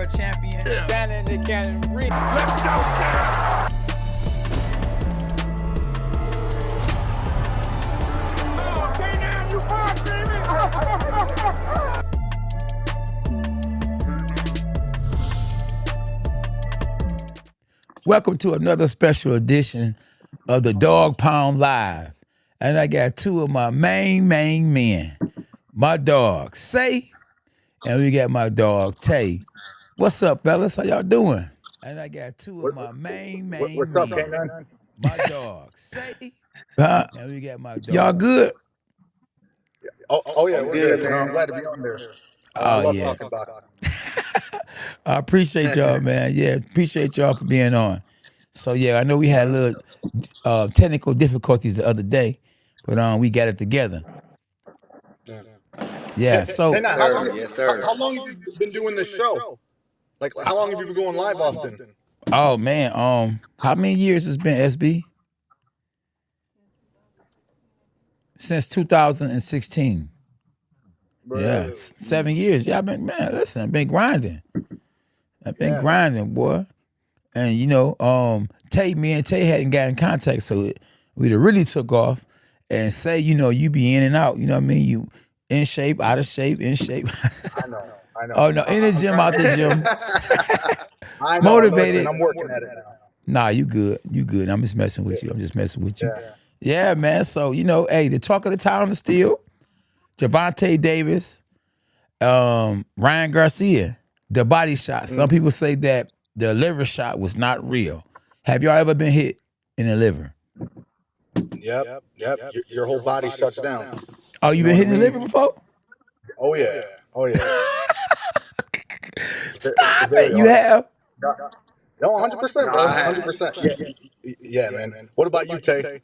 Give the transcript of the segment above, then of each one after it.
world champion. Down in the cannon ring. Let's go, Sam. Okay, now you are, baby. Welcome to another special edition of the Dog Pound Live. And I got two of my main men. My dog, Say, and we got my dog, Tay. What's up, fellas? How y'all doing? And I got two of my main What's up, men. K9? My dog, Say, and we got my dog. Y'all good? Oh yeah, we're good, man. I'm glad to be on there. I love talking about it. I appreciate y'all, man. Yeah, appreciate y'all for being on. So yeah, I know we had a little technical difficulties the other day, but we got it together. Yeah. So K9, how long have you been doing this show? Like, how long have you been going live often? Oh man, how many years has been SB? Since 2016. Bro. Yeah, 7 years. Yeah, I've been grinding. I've been grinding, boy. And you know, me and Tay hadn't got in contact, so we'd have really took off. And Say, you know, you be in and out. You know what I mean? You in shape, out of shape, in shape. I know. Oh no, in the gym, out the gym. I know, Motivated. I'm working at it now. Nah, you good. I'm just messing with you. Yeah, man. So, you know, hey, the talk of the town is still Gervonta Davis, Ryan Garcia, the body shot. Some people say that the liver shot was not real. Have y'all ever been hit in the liver? Yep. Your whole body shuts down. Oh, you been hit in the liver before? Oh yeah. Stop it. You have? No, 100%, bro. 100%. Yeah, man. What about you, Tay?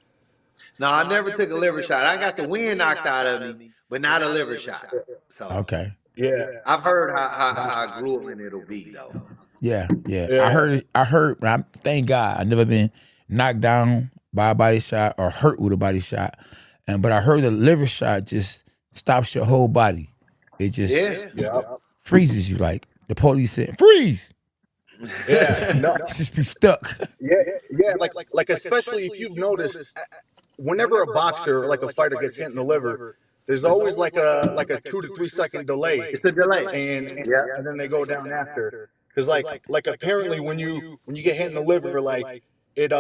No, I never took a liver shot. I got the wind knocked out of me, but not a liver shot. So okay. Yeah. I've heard how grueling it'll be, though. Yeah. I heard, but thank God I've never been knocked down by a body shot or hurt with a body shot. But I heard the liver shot just stops your whole body. It just freezes you, like the police said, freeze. Yeah, no. Just be stuck. Yeah. Like especially if you've noticed, whenever a boxer or like a fighter gets hit in the liver, there's always like a 2 to 3 second delay. It's a delay, and then they go down after. Because like apparently when you get hit in the liver, like it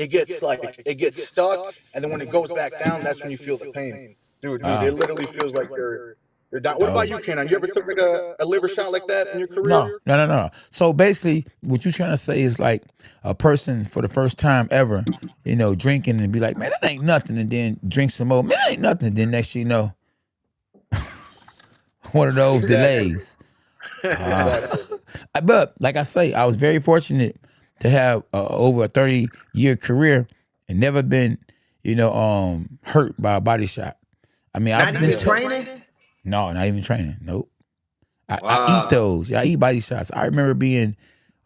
gets stuck, and then when it goes back down, that's when you feel the pain. Dude, it literally feels like you're down. What about you, Kenan? You ever took like a liver shot like that in your career? No. So basically, what you're trying to say is like a person for the first time ever, you know, drinking and be like, man, that ain't nothing, and then drink some more. Man, that ain't nothing. And then next you know, one of those delays. But like I say, I was very fortunate to have over a 30-year career and never been, you know, hurt by a body shot. I mean, not even training. No, not even training. Nope. I eat those. Yeah, I eat body shots. I remember being,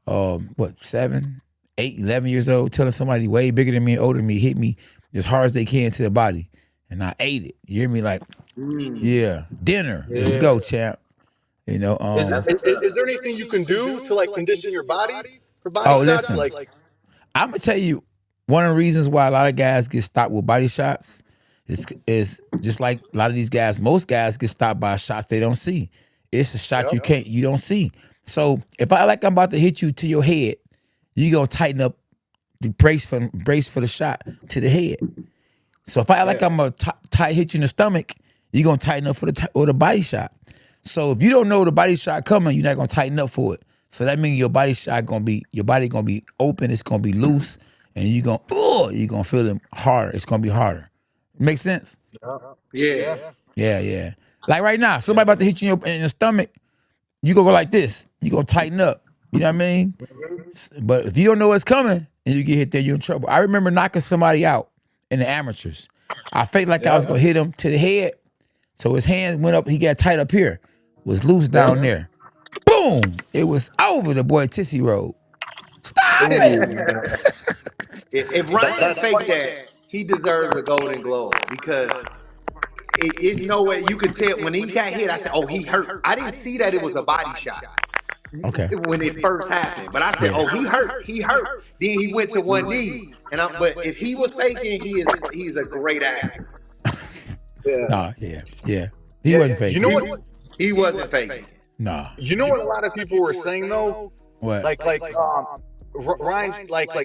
7, 8, 11 years old, telling somebody way bigger than me and older than me hit me as hard as they can to the body, and I ate it. You hear me? Like, yeah, dinner. Let's go, champ. You know. Is there anything you can do to like condition your body for body shots? Listen. I'm gonna tell you one of the reasons why a lot of guys get stopped with body shots is just like a lot of these guys. Most guys get stopped by shots they don't see. It's a shot you don't see. So if I'm about to hit you to your head, you gonna tighten up the brace for the shot to the head. So if I'm gonna hit you in the stomach, you're gonna tighten up for the body shot. So if you don't know the body shot coming, you're not gonna tighten up for it. So that means your body gonna be open, it's gonna be loose, and you're gonna feel it harder. It's gonna be harder. Make sense? Yeah. Like right now, somebody about to hit you in the stomach, you gonna go like this. You gonna tighten up. You know what I mean? But if you don't know what's coming and you get hit there, you're in trouble. I remember knocking somebody out in the amateurs. I felt like I was gonna hit him to the head, so his hands went up. He got tight up here, was loose down there. Boom! It was over. The boy Tissy Road. Stop it! If Ryan faked that, he deserves a Golden Globe because it's no way you could tell when he got hit. I said, "Oh, he hurt." I didn't see that it was a body shot. Okay. when it first happened. But I said, Yeah. "Oh, he hurt." Then he went to one knee, but if he was faking, he's a great actor. Yeah. Nah, yeah. He Yeah. wasn't You faking. know what? He wasn't faking. Nah. You know what a lot of people were saying though? What? Ryan,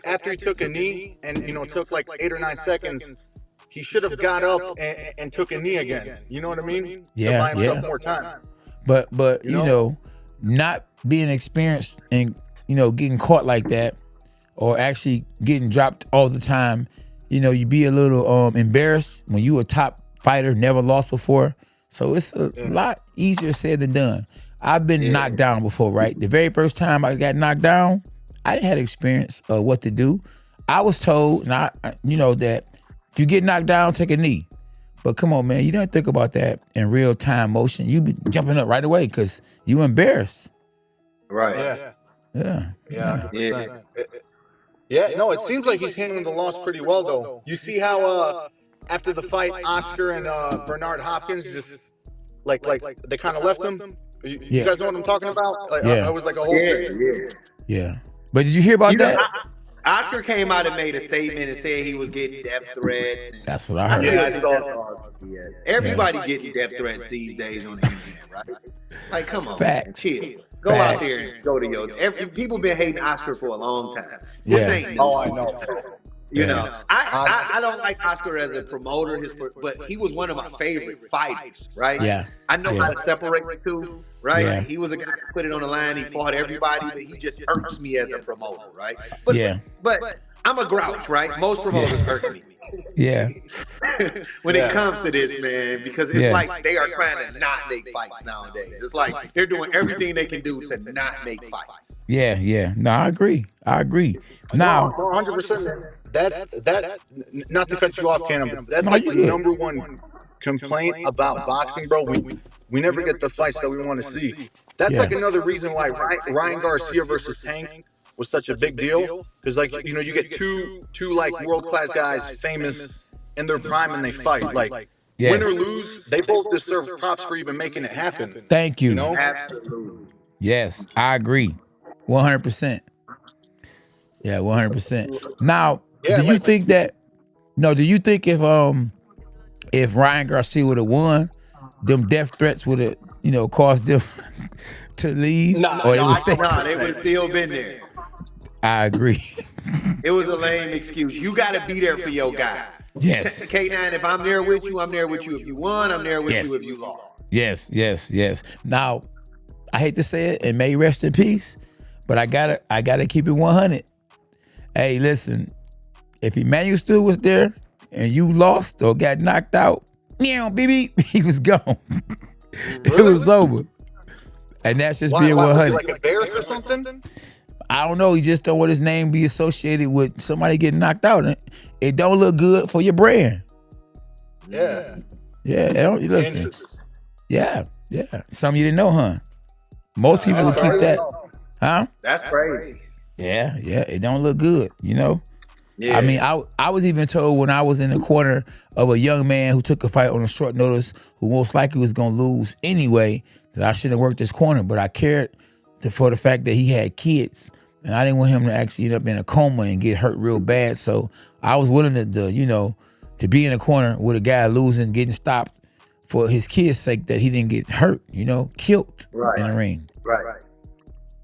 after he took a knee and took like 8 or 9 seconds, he should have got up and took a knee again. You know what I mean? Yeah, To buy himself yeah. more time. But You know? not being experienced and getting caught like that, or actually getting dropped all the time, you be a little embarrassed when you a top fighter, never lost before. So it's a lot easier said than done. I've been knocked down before, right? The very first time I got knocked down, I didn't have experience of what to do. I was told, that if you get knocked down, take a knee. But come on, man, you don't think about that in real time motion. You be jumping up right away because you embarrassed. Right. Yeah. Yeah. Yeah. Yeah. No, it seems like he's handling the loss pretty well though. You see how after the fight, Oscar and Bernard Hopkins just like they kind of left him. You guys know what I'm talking about? Yeah. It was like a whole thing. Yeah. But did you hear about that? Oscar came out and made a statement and said he was getting death threats. And That's what I heard. Yeah, I saw. everybody getting death threats these days on the internet, right? Like, come on, man, Facts. chill. Go out there and go to people been hating Oscar for a long time. Yeah. This ain't new. Oh, I know. You know, I don't like Oscar as a promoter, but he was one of my favorite fighters, right? Yeah. I know how to separate the two, right? Yeah. He was a guy that put it on the line. He fought everybody, but he just hurts me as a promoter, right? But I'm a grouch, right? Most promoters hurt me. Yeah. When it comes to this, man, because it's like they are trying to not make fights nowadays. It's like they're doing everything they can do to not make fights. Yeah. No, I agree. Now, 100%. That. Not to cut you off, Cannon, but that's like the number one complaint about boxing, bro. We never get the fights that we want to see. That's like another reason why Ryan Garcia versus Tank was such a big deal, because you get two like world class guys, famous in their prime, and they fight. Like win or lose, they both deserve props for even making it happen. thank you. Absolutely. Yes, I agree. 100%. Yeah, 100%. Now, do you think if Ryan Garcia would have won, them death threats would have caused them to leave? Nah, they would have still been there. I agree. It was a lame excuse. You got to be there for your guy. Yes. K9, if I'm there with you, I'm there with you if you won. I'm there with you if you lost. Yes. Now, I hate to say it, and may he rest in peace, but I gotta keep it 100. Hey, listen, if Emmanuel Stewart was there and you lost or got knocked out, baby, he was gone. It was over. And that's just being 100. Like embarrassed or something? I don't know. He just don't want his name be associated with somebody getting knocked out. It don't look good for your brand. Yeah. Yeah. Listen. Yeah. Something you didn't know, huh? Most people would keep that. Huh? That's crazy. Yeah. It don't look good, Yeah. I mean, I was even told when I was in the corner of a young man who took a fight on a short notice, who most likely was going to lose anyway, that I shouldn't have worked this corner, but I cared for the fact that he had kids, and I didn't want him to actually end up in a coma and get hurt real bad. So I was willing to be in a corner with a guy losing, getting stopped for his kids' sake, that he didn't get hurt, killed in the ring. Right.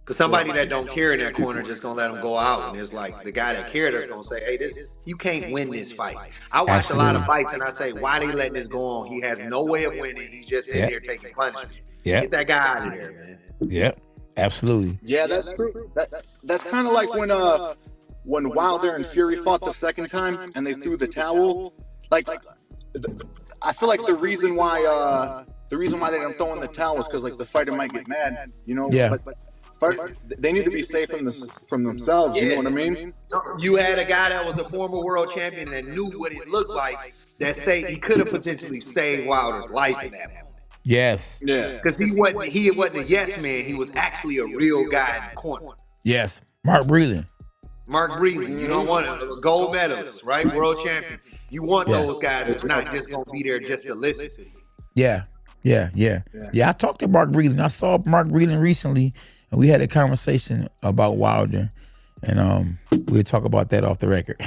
Because somebody that don't care in that corner just gonna let him go out, and it's like the guy that cared is gonna say, "Hey, you can't win this fight." I watch a lot of fights, and I say, "Why they letting this go on? He has no way of winning. He's just in there taking punishment. Get that guy out of there, man." Yep, absolutely. Yeah, that's true. That's kind of like when Wilder and Fury fought the second time and they threw the towel. Like, I feel like the reason why they don't throw in the towel is because like the fighter might get mad, Yeah. But they need to be safe from themselves. You know what I mean? You had a guy that was a former world champion that knew what it looked like. That say he could have potentially saved Wilder's life in that moment. Yes. Yeah. Because he wasn't a yes man. He was actually a real guy in the corner. Yes. Mark Breland. You don't want a gold medalist, right? World champion. You want those guys that's not just gonna be there just to listen to you. Yeah. I talked to Mark Breland. I saw Mark Breland recently And we had a conversation about Wilder, and we'll talk about that off the record.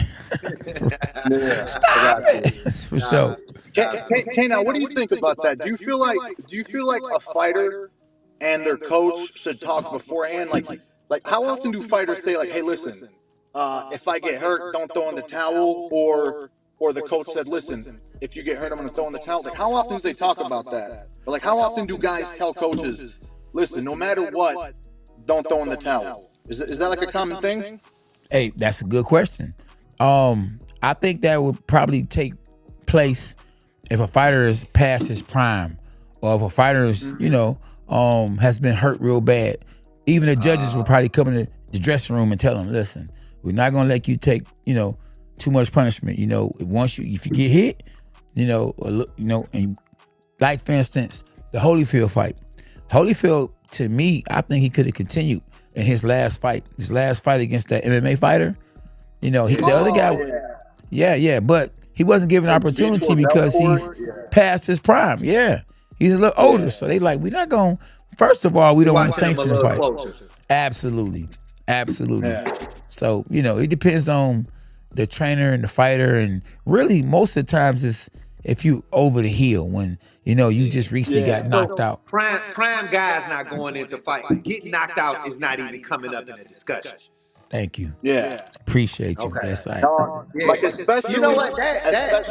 Stop it. For sure. Hey, now, what do you think about that? Do you feel like a fighter and their coach should talk beforehand? Like how often do fighters say like, "Hey, listen, if I get hurt, don't throw in the towel," or the coach said, "Listen, if you get hurt, I'm going to throw in the towel." Like how often do they talk about that? Or like how often do guys tell coaches, "Listen, no matter what, don't throw in the towel"? Is that like a common thing? Hey, that's a good question. I think that would probably take place if a fighter is past his prime, or if a fighter is, has been hurt real bad. Even the judges will probably come in the dressing room and tell them, "Listen, we're not gonna let you take, too much punishment. If you get hit, and like for instance, the Holyfield fight. Holyfield, to me, I think he could have continued in his last fight against that MMA fighter. The other guy, but he wasn't given an opportunity because he's past his prime. Yeah, he's a little older, so they like, we're not going. First of all, we don't want to sanction the fight. Absolutely. Yeah. So it depends on the trainer and the fighter, and really most of the times it's if you over the hill when you just recently got knocked out. Prime guys not going into fight. Getting knocked out is not even coming up in a discussion. Thank you. Yeah. Appreciate you. Okay. That's right. Yeah. Like especially, you know what?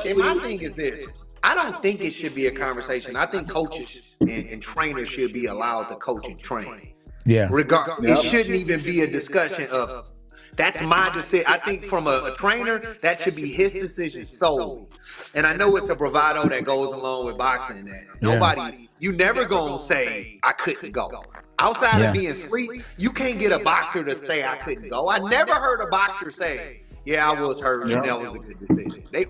And my thing is this. I don't think it should be a conversation. I think coaches and trainers should be allowed to coach and train. Yeah. It shouldn't even be a discussion of that's my decision. I think from a trainer, that should be his decision solely. And I know it's a bravado that goes along with boxing that you never gonna say I couldn't go. Outside of being sweet, you can't get a boxer to say I couldn't go. I never heard a boxer say, "Yeah, I was hurt and that was a good decision." They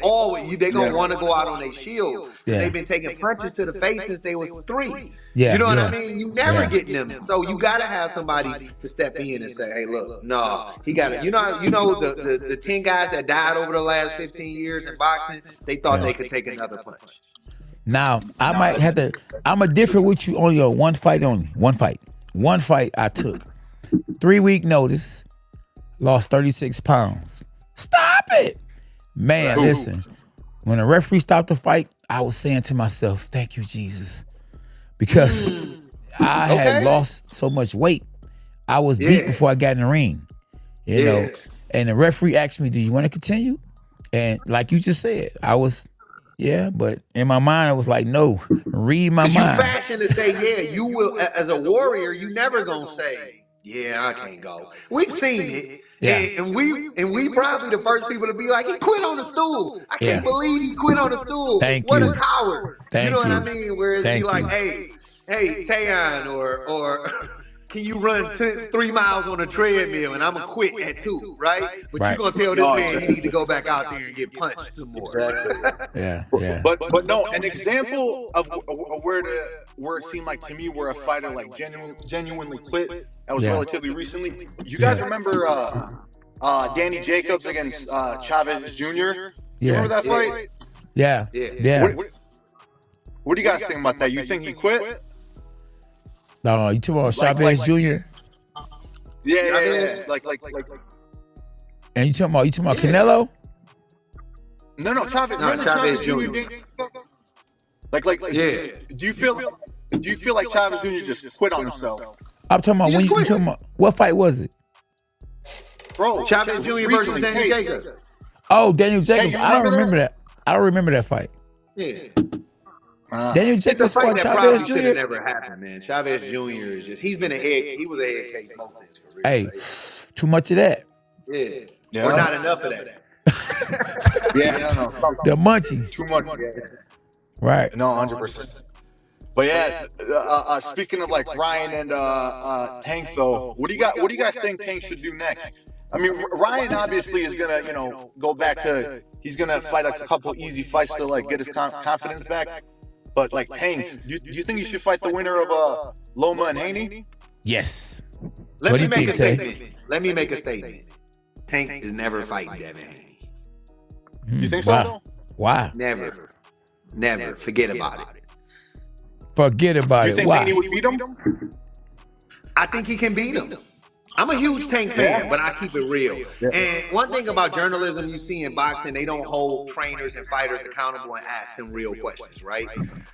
gonna want to go out on their shield. They've been taking punches to the face since they was 3. You know what I mean? You never getting them. So you gotta have somebody to step in and say, "Hey, look, no, he got to." The 10 guys that died over the last 15 years in boxing, they thought they could take another punch. Now I might have to. I'm a differ with you only on one fight only. One fight I took. 3-week notice. Lost 36 pounds. Stop it. Man, listen. When a referee stopped the fight, I was saying to myself, "Thank you, Jesus." Because I had lost so much weight. I was beat before I got in the ring. You know. And the referee asked me, "Do you want to continue?" And like you just said, I was, but in my mind, I was like, "No." Read my mind. You fashion to say, you will, as a warrior, you never gonna say, "Yeah, I can't go." We've seen it. And we probably the first people to be like, "He quit on the stool. I can't believe he quit on the stool. What a coward." You know what I mean? Whereas be like, hey, Tayon, or can you run 3 miles on a treadmill and I'm gonna quit at 2, right? But you're gonna tell this man he need to go back out there and get punched some more. Exactly. But no, an example of where it seemed like to me where a fighter like genuinely quit, that was relatively recently. You guys remember Danny Jacobs against Chavez Jr.? You remember that fight? Yeah. What do you guys think about that? You think he quit? No, you talking about Chavez Jr.? Yeah. Like. And you talking about Canelo? No, Chavez Jr. Do you feel like Chavez Jr. just quit on himself? I'm talking about you talking about what fight was it? Bro, Chavez Jr. versus Daniel Jacobs. Oh, Daniel Jacobs. I don't remember that. I don't remember that fight. Yeah. Daniel Jacobs fought Chavez Jr. Could have never happened, man. Chavez Jr. is just he was a head case most of his career. Hey, too much of that. Yeah. Or not enough of that. The munchies. Too much. Right. No, 100%. But speaking of like Ryan and Tank though, what do you guys think Tank should do next? I mean, Ryan obviously is gonna, go back to. He's gonna fight a couple easy fights to like get his confidence back. But like Tank, do you think he should fight the winner of Loma and Haney? Yes. Let me make a statement. Tank is never fighting Devin Haney. You think so? Why? Never. Forget about it. Forget about it. Do you think Haney would beat him? I think he can beat him. I'm a huge Tank fan, but I keep it real. And one thing about journalism you see in boxing, they don't hold trainers and fighters accountable and ask them real questions, right?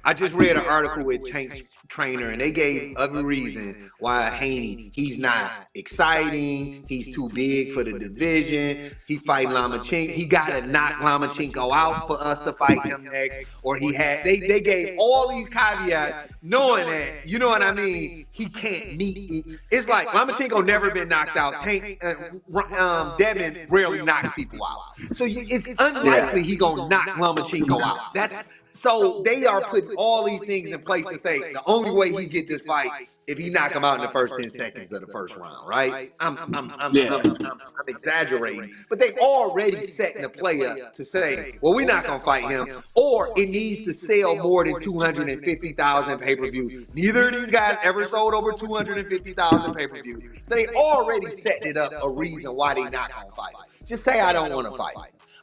I just read an article with Tank's trainer, and they gave every reason why Haney, he's not exciting, he's too big for the division, he fighting Lomachenko, he got to knock Lomachenko out for us to fight him next, or they gave all these caveats, knowing that, you know what I mean, he can't meet it. It's like Lomachenko never been knocked out. Tank, Devin rarely knocks people out. So it's unlikely he gonna knock Lomachenko out. So they are putting all these things in place to say the only way he get this fight if he knock him out in the first 10 seconds of the first round, right? I'm exaggerating, but they already setting the play up to say, well, we're not gonna fight him, or it needs to sell more than 250,000 pay-per-view. Neither of these guys ever sold over 250,000 pay-per-view, so they already setting it up a reason why they not gonna fight. Just say I don't want to fight.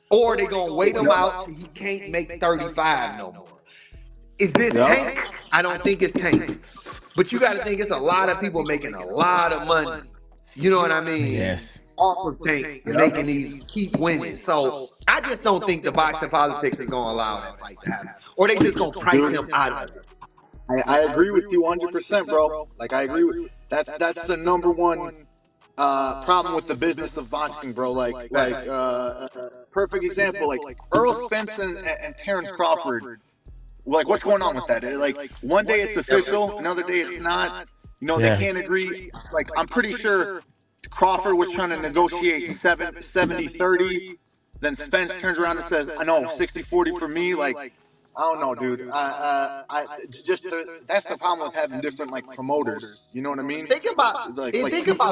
Or they gonna wait him out till he can't make 35 no more. Is this Tank? I don't think it's Tank. But you gotta think it's a lot of people making a lot of money. You know what I mean? Yes. Off of Tank making these keep winning. So I just don't think the boxing politics is gonna allow that fight to happen. Or they just gonna price him out of it. I agree with you 100%, bro. Like I agree with that's the number one problem with the business of boxing, bro. Perfect example, like Earl Spence and Terrence Crawford. Like, what's going on with that? Like, one day it's official, another day it's not. You know, they can't agree. Like, I'm pretty sure Crawford was trying to negotiate 70-30. Then Spence turns around and says, I know, 60-40 for me. Like, I don't know, dude. That's the problem with having different, like, promoters. You know what I mean? Think about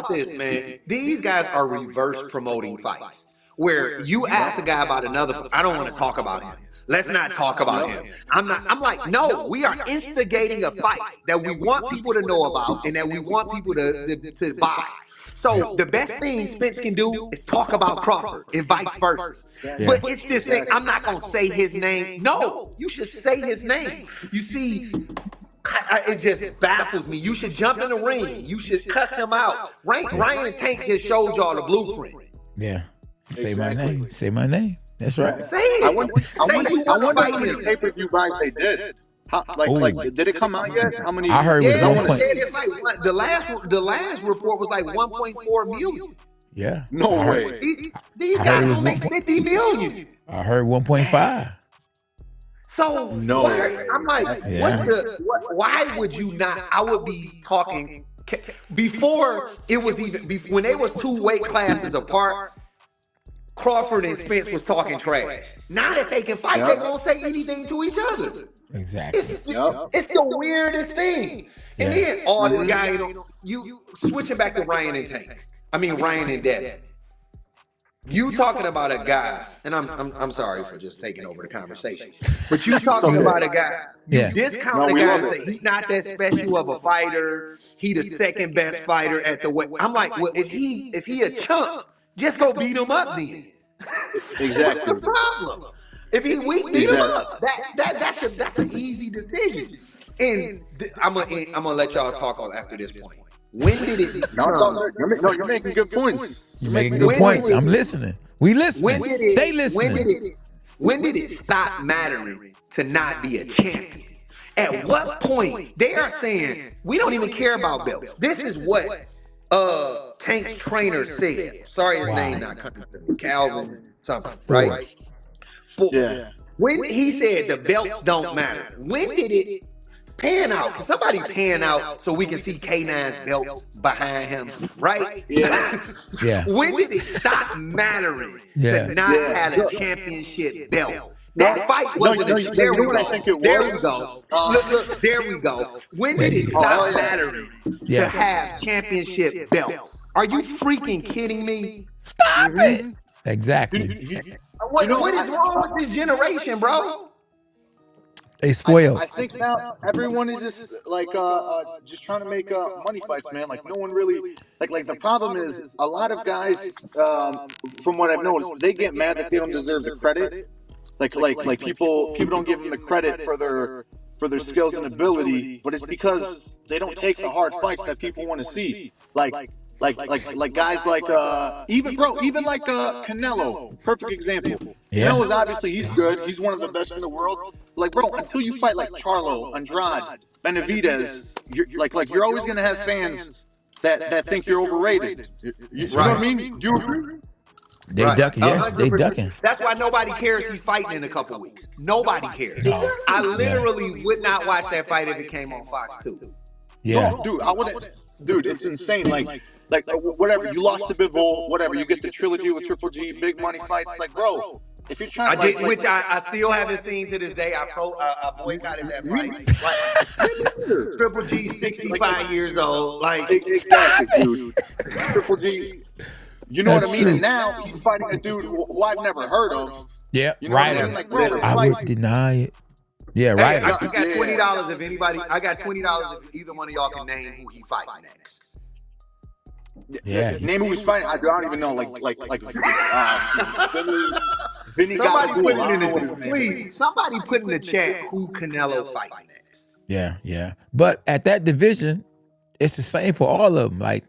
this, man. These guys are reverse promoting fights. Where you ask a guy about another, I don't want to talk about him. Let's not talk about him. I'm like, no, we are instigating a fight that we want people to know about and that we want people to buy. So the best thing Spence can do is talk about Crawford and vice versa. Yeah. But it's this thing, I'm not going to say his name. No, you should say his name. You see, it just baffles me. You should jump in the ring. You should cut him out. Ryan and Tank just showed y'all the blueprint. Yeah. Say my name. Say my name. That's right. Say it. I wonder how many pay-per-view buys they did. Did it come out yet? How many? I heard it was 1 point. It's like the last report was like 1.4 million. Yeah. No way. These guys don't make 50 million. I heard 1.5. So no. I'm like, why would you not? I would be talking before it was even when they was 2 weight classes apart. Crawford and Spence was talking trash. Now that they can fight, they won't say anything to each other. Exactly. It's the weirdest thing. And then all this guy, you switching back to Ryan and Tank. I mean Ryan and Devin. You talking about a guy, and I'm sorry for just taking over the conversation, but you talking about a guy. You discount the guy and say he's not that special of a fighter. He the second best fighter at the weight. I'm like, well, if he a chump, just go beat him up then. Exactly. What's the problem? If he weak, beat him up. That's an easy decision. And I'm gonna let y'all talk on after this point. When did it become? You're making good points. You're making good points. I'm listening. We listening. They listening. When did it stop mattering to not be a champion? At what point they are saying we don't even care about belts? This is what Tank's trainer said. Sorry, his name not coming to me. Calvin something, right? When he said the belts don't matter, when did it pan out? Can somebody pan out so we can see K9's belts behind him, right? Yeah. When did it stop mattering to not have a championship belt? That fight wasn't there we go. There we go. Look, there we go. When did it stop mattering to have championship belts? Are you freaking kidding me? Stop it. Exactly. What is wrong with this generation, bro? They spoiled. I think now everyone is just like just trying to make money fights, man. Like no one really like the problem is a lot of guys, from what I've noticed, they get mad that they don't deserve the credit. Like people don't give them the credit for their skills and ability, but it's because take the hard fights that people want to see. Like guys like even like Canelo, perfect example. Yeah. Canelo's obviously he's good. He's one of the best in the world. Like bro, until you fight like Charlo, Andrade, Benavidez, you're always gonna have fans that think you're overrated. You know what I mean? Do you agree? They ducking. Yes, they 100%. ducking. That's why nobody cares he's fighting in a couple weeks. Nobody cares. No. I literally would not watch that fight if it came on Fox 2. Yeah. No, dude, I wouldn't. Dude, it's insane. Like whatever you lost to Bivol, whatever you get the trilogy with Triple G, big money fights. Like, bro, if you're trying, Which I still haven't seen to this day. I boycotted that fight. Like, Triple G, 65 years old. Like exactly, dude. Triple G. You know That's what I mean? true. And now he's fighting a dude who I've never heard of. Yeah. You know what I Ryder. mean? Like, bro, I would deny it. Yeah, hey, Ryder. I got $20 if anybody. I got $20 if either one of y'all can name who he fighting next. Yeah. Name who he's fighting. I don't even know. Vinny Somebody put it in Galador. the please. Somebody put in the chat who Canelo fighting next. Yeah, yeah. But at that division, it's the same for all of them. Like,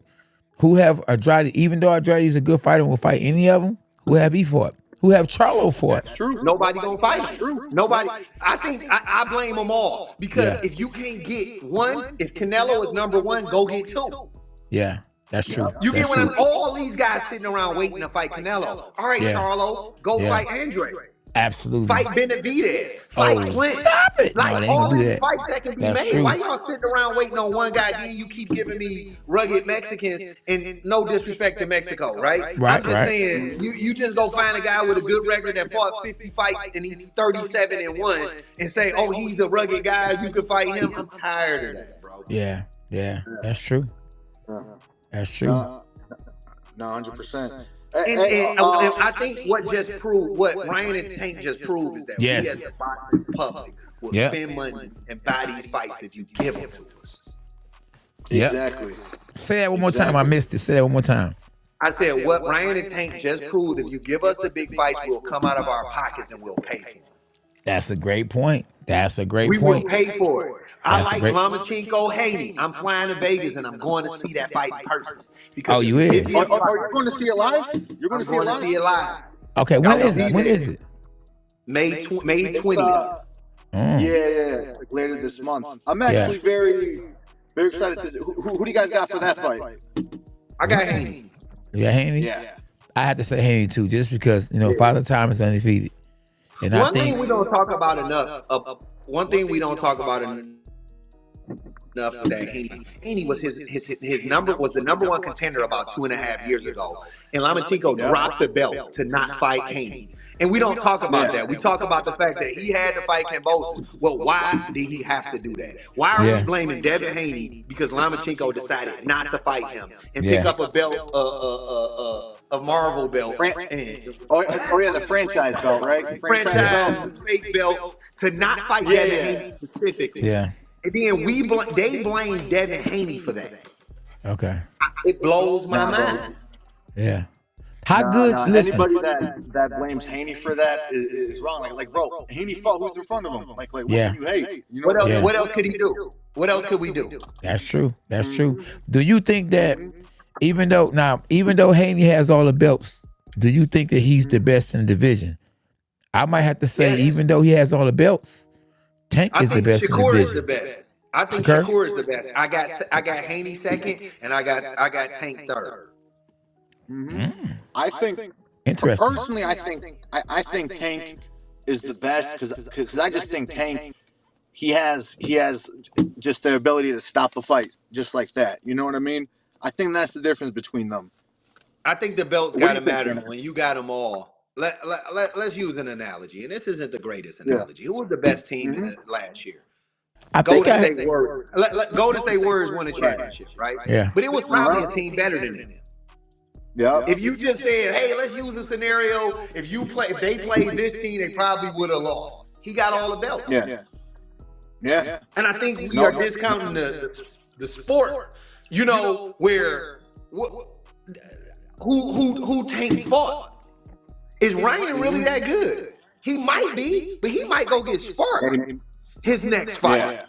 who have Andrade, even though Andrade is a good fighter and will fight any of them, who have he fought? Who have Charlo fought? True. Nobody gonna fight him. Nobody. I think I blame them all because Yeah. if you can't get one, if Canelo is number one, go get two. Yeah, that's true. You That's get what true. I'm. All these guys sitting around waiting to fight Canelo. All right, Yeah. Charlo, go Yeah. fight Andre. Absolutely. Fight Benavidez. Fight Oh, Clint. stop it. No, Like they ain't all gonna do these that. fights that can be That's made. true. Why y'all sitting around waiting on one guy? Then you keep giving me rugged Mexicans, and no disrespect to Mexico, right? Right, I'm just right. saying, you just go find a guy with a good record that fought 50 fights and he's 37-1, and say, oh, he's a rugged guy. You can fight him. I'm tired of that, bro. Yeah, yeah. That's true. That's true. No, 100%. And I think what Ryan and Tank just proved is that Yes. we as the boxing public will Yeah. spend money and buy these fights if you give them to us. Yep. Exactly. Say that one more time. I missed it. Say that one more time. I said what Ryan and Tank just proved, if you give us the big fights, we'll come out of our pockets and we'll pay for them. That's a great point. That's a great We will point. pay for it. I That's a like great- Lomachenko Haney. I'm flying to Vegas and I'm going to see that fight in person. Because Oh, you is? Are you going to see it live? You're going I'm to see it going to live? see it live. Okay, when is it? When is it? May 20th. Yeah, like later this month. I'm actually very excited to see. Who do you guys got for that fight? I got Haney. Yeah, Haney? Yeah. I had to say Haney too, just because, Father Time is undefeated. And I One thing think we don't talk about enough. One thing we don't talk about enough is that Haney was his number was the number one contender about 2.5 years ago, and Lomachenko dropped the belt to not fight Haney. And we don't talk about that. We talk about the fact that he had to fight Kambosos. Well, why did he have to do that? Why are we blaming Devin Haney because Lomachenko decided not to fight him and pick up a belt, a Marvel belt, the franchise belt, right? franchise fake belt to not fight Devin Haney specifically. Yeah. And then they blame Devin Haney for that. Okay. It blows my mind. Yeah. How good? Listen. Anybody that blames Haney for that is wrong. Like, bro, Haney fought who's in front of him. Like, what Yeah. do you hate? You know What else? Yeah. What else could he do? What else could we do? That's true. That's true. Do you think that even though Haney has all the belts, do you think that he's the best in the division? I might have to say, even though he has all the belts, Tank I is the think best in the Shakur is division. the best. I think Shakur? Shakur is the best. I got Haney second, and I got Tank third. I think Interesting. personally, I think Tank is the best because I just think Tank he has just the ability to stop the fight just like that. You know what I mean? I think that's the difference between them. I think the belts What do got you to think, matter man? when you got them all. Let's use an analogy, and this isn't the greatest analogy. Who was the best team in the last year? I think Golden State Warriors. Golden State Warriors won a championship, right? Yeah. But it was probably a team better than them. Yeah. If you just said, "Hey, let's use a scenario. If they played this team, they probably would have lost." He got all the belts. Yeah. And I think we are discounting the sport. Where who Tank fought? Is Ryan really that good? He might be, but he might go get sparked his next fight.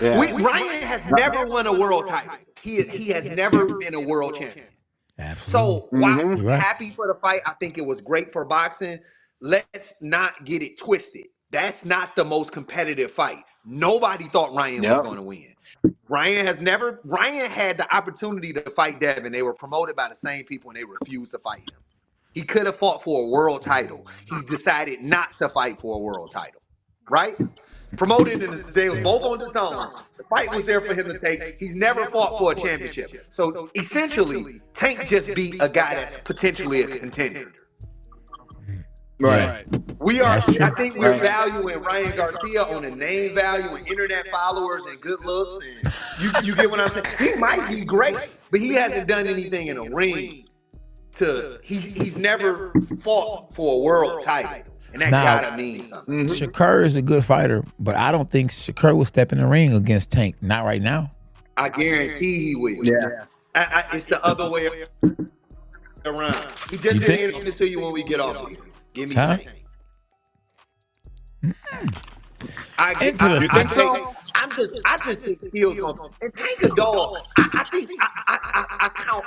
Ryan has never won a world title. He has never been a world champion. Absolutely. So while You're I'm right. happy for the fight, I think it was great for boxing. Let's not get it twisted. That's not the most competitive fight. Nobody thought Ryan was going to win. Ryan had the opportunity to fight Devin. They were promoted by the same people and they refused to fight him. He could have fought for a world title. He decided not to fight for a world title. Right? Promoted and they was both on the zone. The fight was there for him to take. He's never fought for a championship. So essentially, Tank just beat a guy that's potentially a contender. Right. I think we're valuing Ryan Garcia on a name value and internet followers and good looks. And you get what I'm saying? He might be great, but he hasn't done anything in a ring he's never fought for a world title. And that gotta mean something. Shakur is a good fighter, but I don't think Shakur will step in the ring against Tank. Not right now. I guarantee he will. Yeah. It's the other way around. He just didn't answer it to you when we get off here. Give me Tank. I just think skills going and Tank a dog. I think I count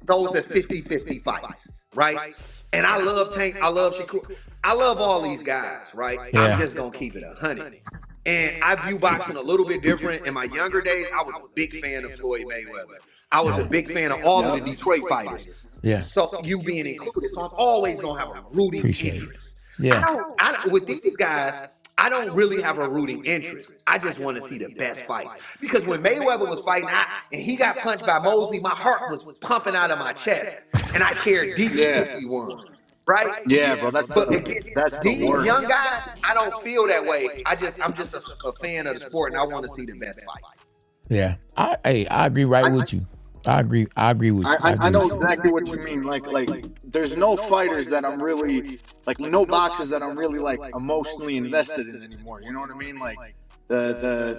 those as 50-50 fights, right? And I love Tank. I love Shakur. I love all these guys, right? Yeah. I'm just gonna keep it 100. And I view boxing a little bit different. In my younger days, I was a big fan of Floyd Mayweather. I was a big fan of all of the Detroit fighters. Yeah. So you being included. So I'm always gonna have a rooting interest. Yeah. With these guys, I don't really have a rooting interest. I just want to see the best fight. Because when Mayweather was fighting and he got punched by Mosley, my heart was pumping out of my chest. And I cared deeply if he won. Right? Yeah, bro. That's these the worst. young guys, I don't feel that way. I'm just a fan of the sport and I want to see the best fights. Yeah. I agree with you. I agree with you. I know exactly what you mean. Like, there's no fighters that I'm really no boxers that I'm really emotionally invested in anymore. You know what I mean? Like, I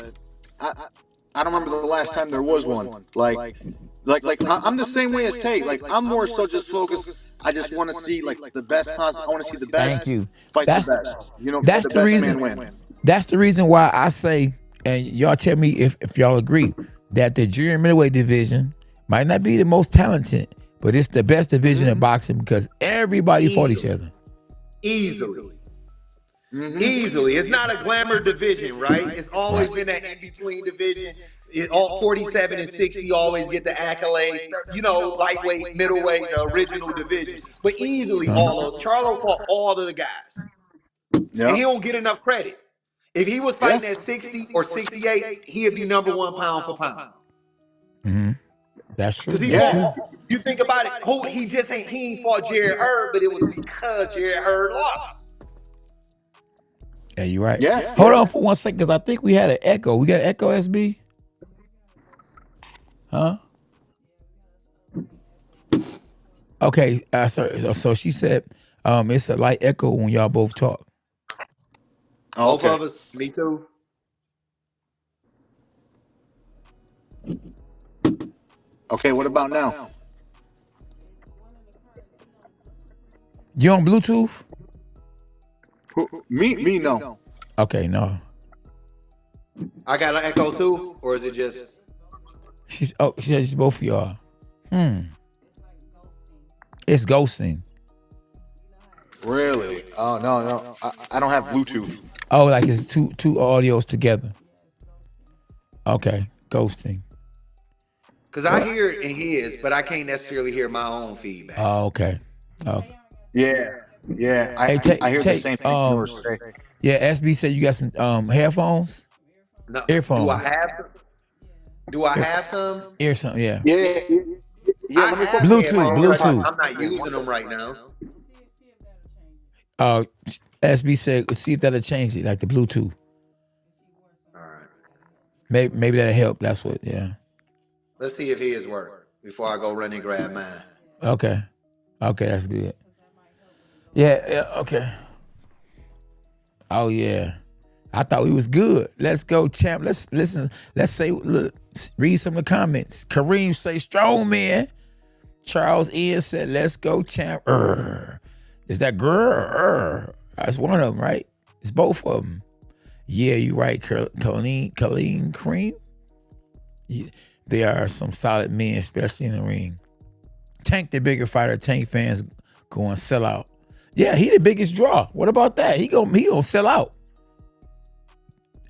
don't remember the last time there was one. I'm the same way as Tate. Like, I'm more so just focused. I just want to see the best possible. I want to see the best. Thank you. Fight That's the best. You know, that's the reason. Win. That's the reason why I say, and y'all tell me if y'all agree that the junior middleweight division might not be the most talented, but it's the best division of boxing because everybody fought each other. Easily. It's not a glamour division, right? It's always been that in-between division. All 47 and 60 always get the accolades. You know, lightweight, middleweight, the original division. But easily, Charlo fought all of the guys. Yep. And he don't get enough credit. If he was fighting at 60 or 68, he'd be number one pound for pound. Mm-hmm. That's true. You think about it, he ain't fought Jared Hurd, but it was because Jared Hurd lost. Yeah, you're right. Yeah. Hold on for 1 second, because I think we had an echo. We got an echo, SB? Huh? Okay. So she said it's a light echo when y'all both talk. Oh, okay. Both of us. Me too. Okay, what about now? You on Bluetooth? Me, no. Okay, no. I got an echo too, or is it just? She said it's both of y'all. It's ghosting. Really? Oh no. I don't have Bluetooth. Oh, like it's two audios together. Okay, ghosting. Because I hear it in his, but I can't necessarily hear my own feedback. Oh, okay. Yeah. I hear the same thing. Yeah, SB said you got some headphones? No. Earphones. Do I have some? Earphones, yeah. Yeah. Bluetooth. I'm not using them right now. SB said, see if that'll change it, like the Bluetooth. All right. Maybe that'll help. That's what, yeah. Let's see if his work before I go run and grab mine. Okay, that's good. Yeah, okay. Oh, yeah. I thought we was good. Let's go, champ. Let's listen. Let's say, look, read some of the comments. Kareem say, strong man. Charles Ian said, let's go, champ. Is that girl? That's one of them, right? It's both of them. Yeah, you're right. Colleen Cream. Yeah, they are some solid men, especially in the ring. Tank, the bigger fighter. Tank fans going sell out. Yeah, he the biggest draw. What about that? He gonna sell out.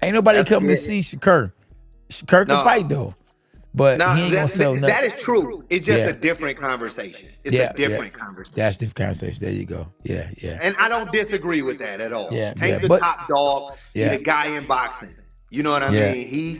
Ain't nobody coming to see Shakur. Shakur can fight though, but No, he ain't gonna sell nothing. that is true. It's just Yeah. a different conversation. It's Yeah, a different conversation. That's the conversation. There you go. Yeah, yeah. And I don't disagree with that at all. Yeah, Tank the but- top dog. Yeah. He the guy in boxing. You know what I Yeah. mean? He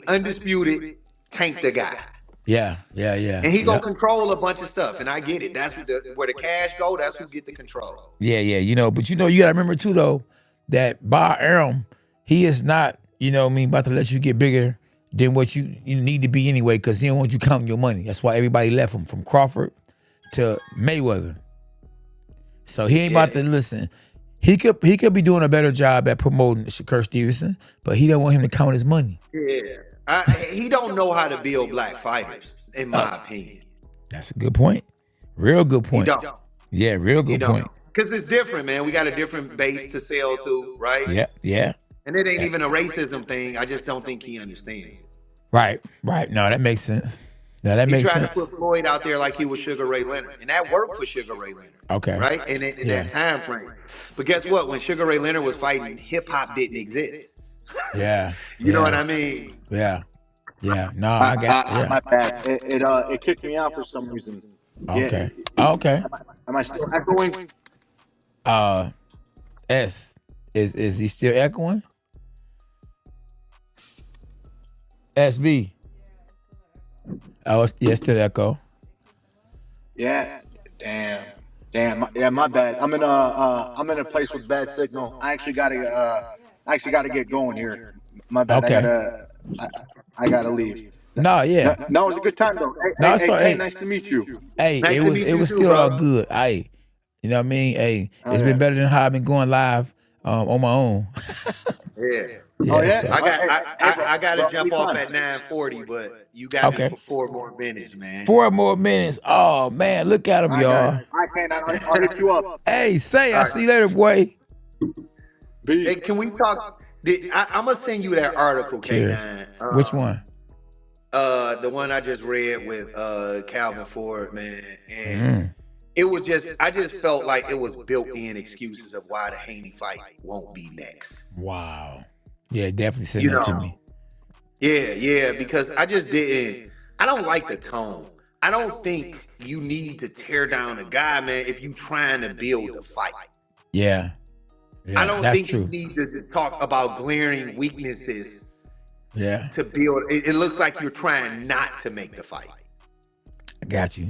undisputed. Tank the guy. Yeah. And he gonna control a bunch of stuff. And I get it. That's where the cash go. That's who get the control. Yeah. But you gotta remember too though that Bob Arum, he is not, about to let you get bigger than what you need to be anyway, because he don't want you counting your money. That's why everybody left him, from Crawford to Mayweather. So he ain't about to listen. He could be doing a better job at promoting Shakur Stevenson, but he don't want him to count his money. Yeah. He don't know how to build black fighters, in my opinion. That's a good point. Real good point. He don't. Yeah, real good point. Because it's different, man. We got a different base to sell to, right? Yeah. And it ain't even a racism thing. I just don't think he understands. Right. No, that makes sense. Now that He makes tried sense. to put Floyd out there like he was Sugar Ray Leonard, and that worked for Sugar Ray Leonard. Okay. Right? In that time frame. But guess what? When Sugar Ray Leonard was fighting, hip hop didn't exist. Yeah. You know what I mean? Yeah. No, I got. My bad. It kicked me out for some reason. Okay. Yeah. Okay. Am I still echoing? S is he still echoing? SB. Oh, it's still echo. Yeah. Damn. My bad. I'm in a place with bad signal. I actually gotta get going here. My bad. Okay. I gotta leave. No, yeah. No, it was a good time though. Hey, nice to meet you. Hey, Nice to meet it you was too, still all bro. good. Hey, you know what I mean? Hey, it's been better than how I've been going live on my own. Yeah. Oh, yeah? so- I got to Bro, jump we off fine. at 9:40, but you got Okay. me for 4 more minutes, man. 4 more minutes. Oh man, look at him, y'all. I can't. I'll hit you up. Hey, I'll see you later, boy. Hey, can we talk? I'm gonna send you that article, Cheers. K9. Which one? The one I just read with Calvin Ford, man, and it was I just felt like it was built-in excuses of why the Haney fight won't be next. Wow. Yeah, definitely send You that to know. me. Yeah, because I don't like the tone. I don't think you need to tear down a guy, man, if you trying to build a fight. Yeah. I don't that's think true. you need to talk about glaring weaknesses Yeah, to build. It looks like you're trying not to make the fight. I got you.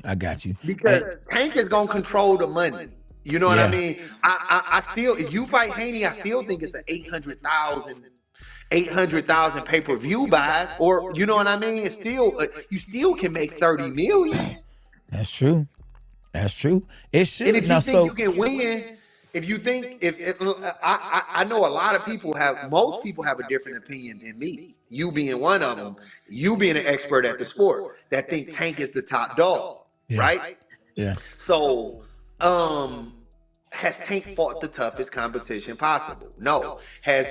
Because Tank is gonna control the money. You know what Yeah. I mean? I feel if you fight Haney, I still think it's an 800,000 pay-per-view buys, or you know what I mean? It's still you still can make 30 million. That's true. It should. And if you now, think you can win, if you think I know a lot of people most people have a different opinion than me. You being one of them, you being an expert at the sport, that think Tank is the top dog, Yeah. right? Yeah. So, has Tank fought the toughest competition possible? No. Has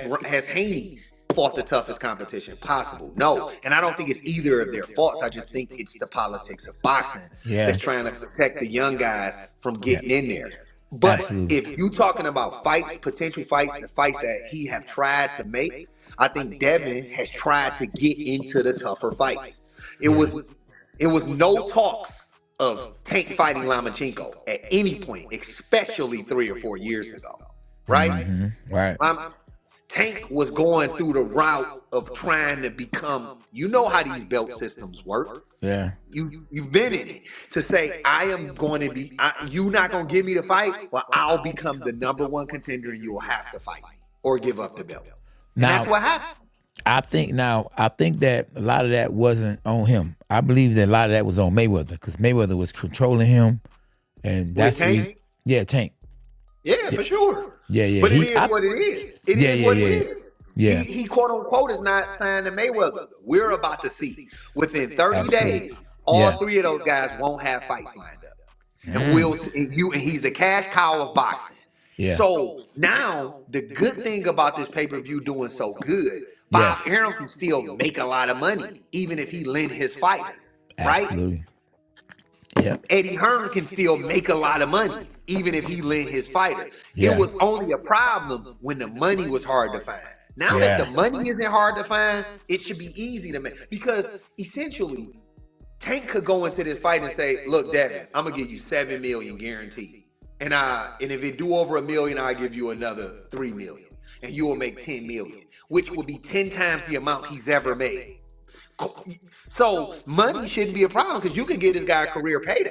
Haney fought the toughest competition possible? No. And I don't think it's either of their faults. I just think it's the politics of boxing that's trying to protect the young guys from getting in there. But Absolutely. if you talking about fights, potential fights, the fights that he have tried to make, I think Devin has tried to get into the tougher fights. It was no talks of Tank fighting Lomachenko at any point, especially 3 or 4 years ago, right? Right. Tank was going through the route of trying to become. You know how these belt systems work. Yeah. You've been in it. To say I am going to be, you not going to give me the fight, well, I'll become the #1 contender, and you will have to fight me or give up the belt. And Now- that's what happened. I think that a lot of that wasn't on him. I believe that a lot of that was on Mayweather, because Mayweather was controlling him, and that's Tank? Tank. Yeah, for sure. Yeah. But it is what it is. It is what it is. Yeah. He quote unquote is not signed to Mayweather. We're about to see within 30 Absolutely. days, all Yeah. 3 of those guys won't have fights lined up. And he's the cash cow of boxing. Yeah. So now the good thing about this pay-per-view doing so good, Bob Yes. Arum can still make a lot of money, even if he lend his fighter, right? Absolutely. Yep. Eddie Hearn can still make a lot of money, even if he lent his fighter. It Yeah. was only a problem when the money was hard to find. Now that the Yeah. money isn't hard to find, it should be easy to make. Because essentially, Tank could go into this fight and say, "Look, Devin, I'm gonna give you $7 million guaranteed, and if it do over $1 million, I'll give you another $3 million, and you will make $10 million, which would be 10 times the amount he's ever made." So money shouldn't be a problem because you can get this guy a career payday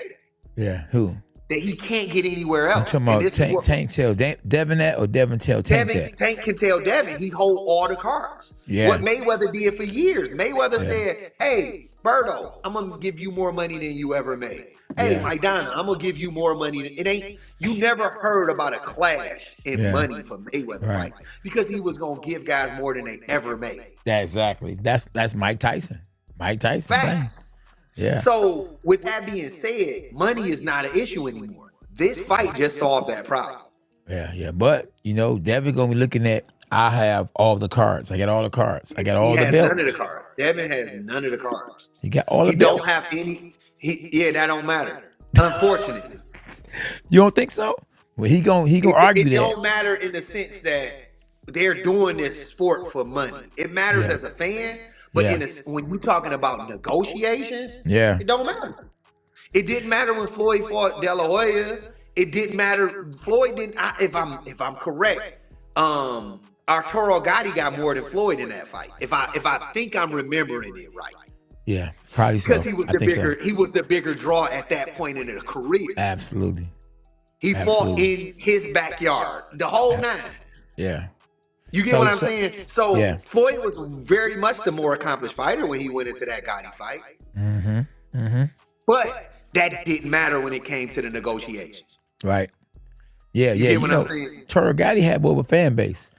Yeah. Who? that he can't get anywhere You else. talking And about this is what Tank tell Devin that, or Devin tell Tank Devin that? Tank can tell Devin. He hold all the cards. Yeah. What Mayweather did for years. Mayweather Yeah. said, "Hey, Berto, I'm gonna give you more money than you ever made. Hey, Yeah. Maidana, I'm gonna give you more money." It ain't. You never heard about a clash in Yeah. money for Mayweather Right. fights because he was gonna give guys more than they ever made. Yeah, exactly. That's Mike Tyson. Mike Tyson saying. Facts. Yeah. So, with that being said, money is not an issue anymore. This fight just solved that problem. Yeah, yeah. But Devin gonna be looking at. I have all the cards. I got all the cards. I got He all the has belts. none of the cards. Devin has none of the cards. He got all the He belts. don't have any. That don't matter. Unfortunately, You don't think so? Well, he gonna argue it that. don't matter in the sense that they're doing this sport for money. It matters Yeah. as a fan, but Yeah. when you're talking about negotiations, Yeah. it don't matter. It didn't matter when Floyd fought De La Hoya. It didn't matter. Floyd didn't. If I'm correct, Arturo Gotti got more than Floyd in that fight. If I think I'm remembering it right. Yeah, probably so. Because he was I the think bigger, so. he was the bigger draw at that point in his career. Absolutely. He fought in his backyard, the whole nine. Yeah. You get So- what I'm so- saying? So yeah. Floyd was very much the more accomplished fighter when he went into that Gotti fight. But that didn't matter when it came to the negotiations. Right. Yeah, yeah. get what I'm saying? Arturo Gotti had more of a fan base.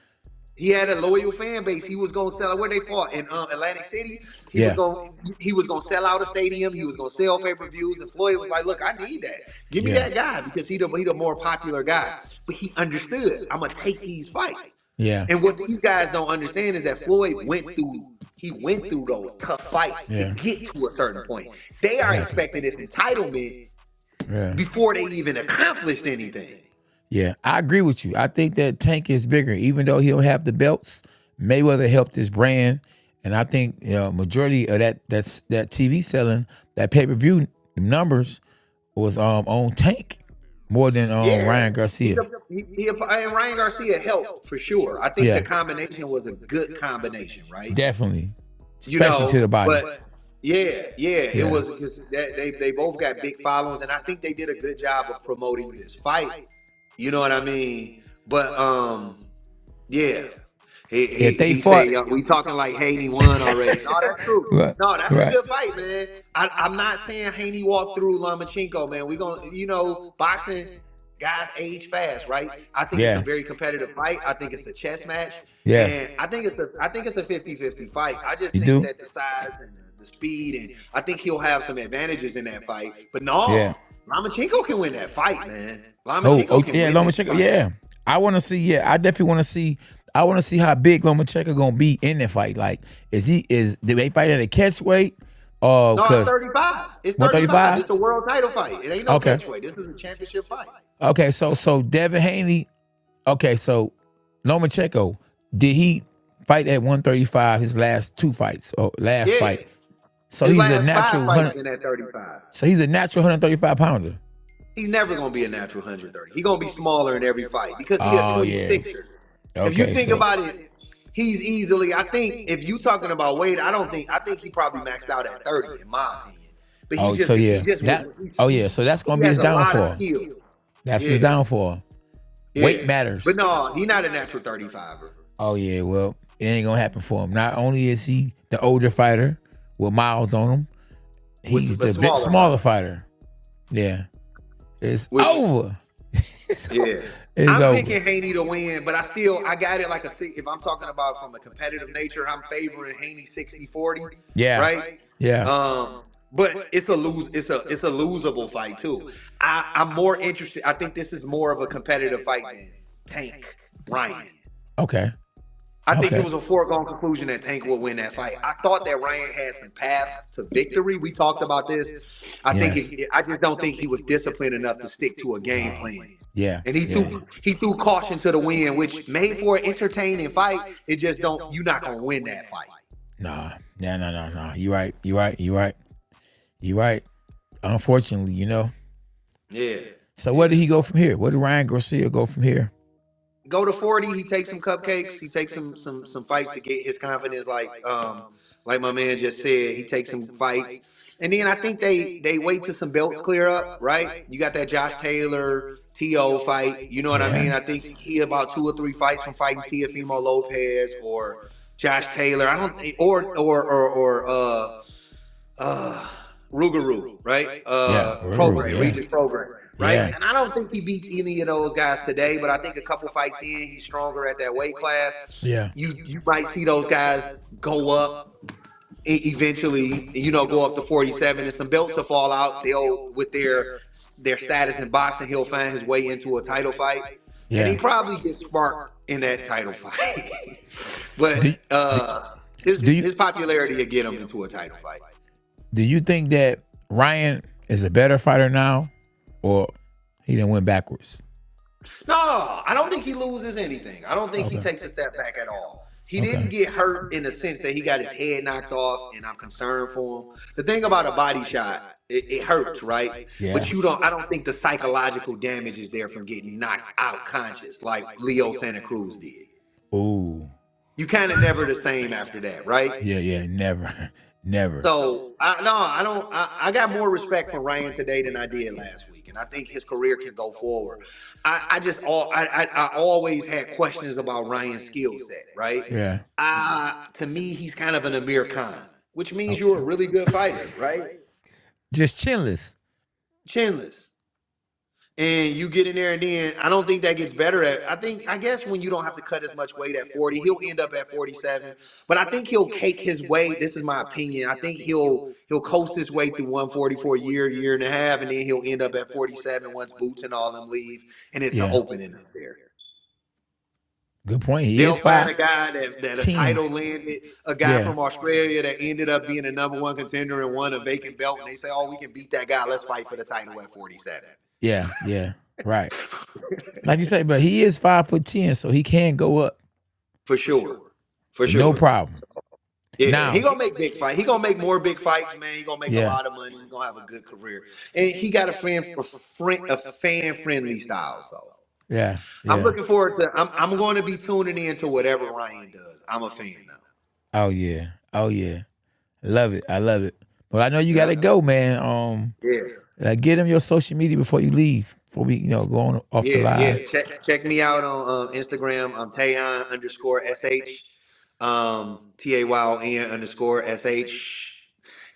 He had a loyal fan base. He was gonna sell. Where they fought in Atlantic City. He Yeah. was gonna sell out a stadium. He was gonna sell pay-per-views. And Floyd was like, "Look, I need that. Give me Yeah. that guy because he the more popular guy." But he understood. I'm gonna take these fights. Yeah. And what these guys don't understand is that Floyd went through those tough fights Yeah. to get to a certain point. They are expecting this entitlement Yeah. before they even accomplished anything. Yeah, I agree with you. I think that Tank is bigger, even though he don't have the belts. Mayweather helped his brand, and I think majority of that TV selling, that pay per view numbers was on Tank more than Ryan Garcia. And Ryan Garcia helped for sure. I think Yeah. the combination was a good combination, right? Definitely, especially to the body. But yeah, it was because they both got big followings, and I think they did a good job of promoting this fight. You know what I mean? But yeah. If they He fought- say, we talking like Haney won already. No, that's true. Right. No, that's Right. a good fight, man. I'm not saying Haney walked through Lomachenko, man. We gonna, boxing guys age fast, right? I think Yeah. it's a very competitive fight. I think it's a chess match. Yeah. And I think it's a 50-50 fight. I just You think do? that the size and the speed, and I think he'll have some advantages in that fight. But no, Yeah. Lomachenko can win that fight, man. Oh, Lomachenko can yeah, win this Lomachenko. fight. Yeah, I want to see. Yeah, I definitely want to see. I want to see how big Lomachenko gonna be in that fight. Like, do they fight at a catch weight? No, it's 'Cause- 35. It's 135? 35. It's a world title fight. It ain't no Okay. catchweight. This is a championship fight. Okay, so Devin Haney. Okay, so Lomachenko, did he fight at 135 his last two fights or last Yeah. fight? So His he's last a natural 5 fights 100, in that 35. so he's a natural 135 pounder. He's never gonna be a natural 130. He's gonna be smaller in every fight because he's Oh, a yeah. 26er. If you Okay, think so- about it, he's easily. I think if you talking about weight, I think he probably maxed out at 30 in my opinion. But Oh, so yeah, so that's gonna be his downfall. That's his downfall. Weight matters. But no, he's not a natural 35er. Oh yeah, well, it ain't gonna happen for him. Not only is he the older fighter with miles on him, he's the the bit smaller smaller fighter. Yeah, it's Which- over. It's Yeah. over. It's I'm over. picking Haney to win, but I got it like if I'm talking about from a competitive nature, I'm favoring Haney 60-40. Yeah. Right? Yeah. But it's a losable fight too. I'm more interested. I think this is more of a competitive fight Tank Ryan. Okay. I think it was a foregone conclusion that Tank would win that fight. I thought that Ryan had some paths to victory. We talked about this. I just don't think he was disciplined enough to stick to a game plan. Yeah. And he threw caution to the wind, which made for an entertaining fight. It just don't. You're not gonna win that fight. No. You right. Unfortunately, Yeah. So where did he go from here? Where did Ryan Garcia go from here? Go to 40. He takes some cupcakes. He takes some fights to get his confidence. Like my man just said, he takes some fights. And then I think they wait till some belts clear up, right? You got that Josh Taylor T.O. fight. You know what I mean? I think he about 2 or 3 fights from fighting Teofimo Lopez or Josh Taylor. I don't Rougarou, right? Program, Regis program. Right? Yeah. And I don't think he beats any of those guys today, but I think a couple fights in, he's stronger at that weight class. Yeah. You might see those guys go up eventually, go up to 47 and some belts to fall out. They'll, with their status in boxing, he'll find his way into a title fight. Yeah. And he probably gets sparked in that title fight. But his popularity will get him into a title fight. Do you think that Ryan is a better fighter now? Or he didn't win backwards? No, I don't think he loses anything. I don't think he takes a step back at all. He didn't get hurt in the sense that he got his head knocked off, and I'm concerned for him. The thing about a body shot, it hurts, right? Yeah. But I don't think the psychological damage is there from getting knocked out conscious like Leo Santa Cruz did. Ooh. You kind of never the same after that, right? Yeah, never. So I got more respect for Ryan today than I did last week, and I think his career can go forward. I always had questions about Ryan's skill set, right? Yeah. To me, he's kind of an Amir Khan, which means you're a really good fighter, right? Just chinless. And you get in there, and then I don't think that gets better I guess when you don't have to cut as much weight at 40, he'll end up at 47. But I think he'll cake his way. This is my opinion. I think he'll coast his way through 140 for a year and a half, and then he'll end up at 47 once Boots and all them leave, and it's an opening up there. Good point. They'll find a guy that a title landed, a guy from Australia that ended up being a number 1 contender and won a vacant belt, and they say, "Oh, we can beat that guy. Let's fight for the title at 47." Yeah, right. Like you say, but he is 5'10", so he can go up. For sure. No problem. Yeah, now, he gonna make big fights. He gonna make more big fights, man. He gonna make a lot of money. He gonna have a good career, and he got a fan-friendly style. So yeah. I'm looking forward to. I'm going to be tuning in to whatever Ryan does. I'm a fan now. Oh yeah. I love it. Well, I know you gotta go, man. Get him your social media before you leave. Before we, go on off the live. Yeah. Check me out on Instagram. I'm Tayon_SH. TAYON_SH.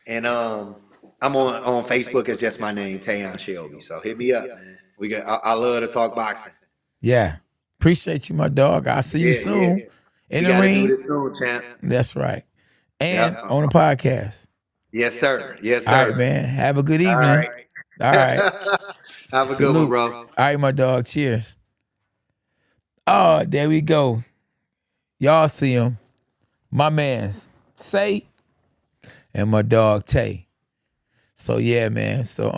And I'm on Facebook as just my name, Tayon Shelby. So hit me up, man. I love to talk boxing. Yeah. Appreciate you, my dog. I'll see you soon. In the ring. Do this soon, champ. That's right. And on the podcast. Yes, sir. All right, man. Have a good evening. All right. Have a good one, bro. All right, my dog. Cheers. Oh, there we go. Y'all see him. My man's Say and my dog Tay. So yeah, man. So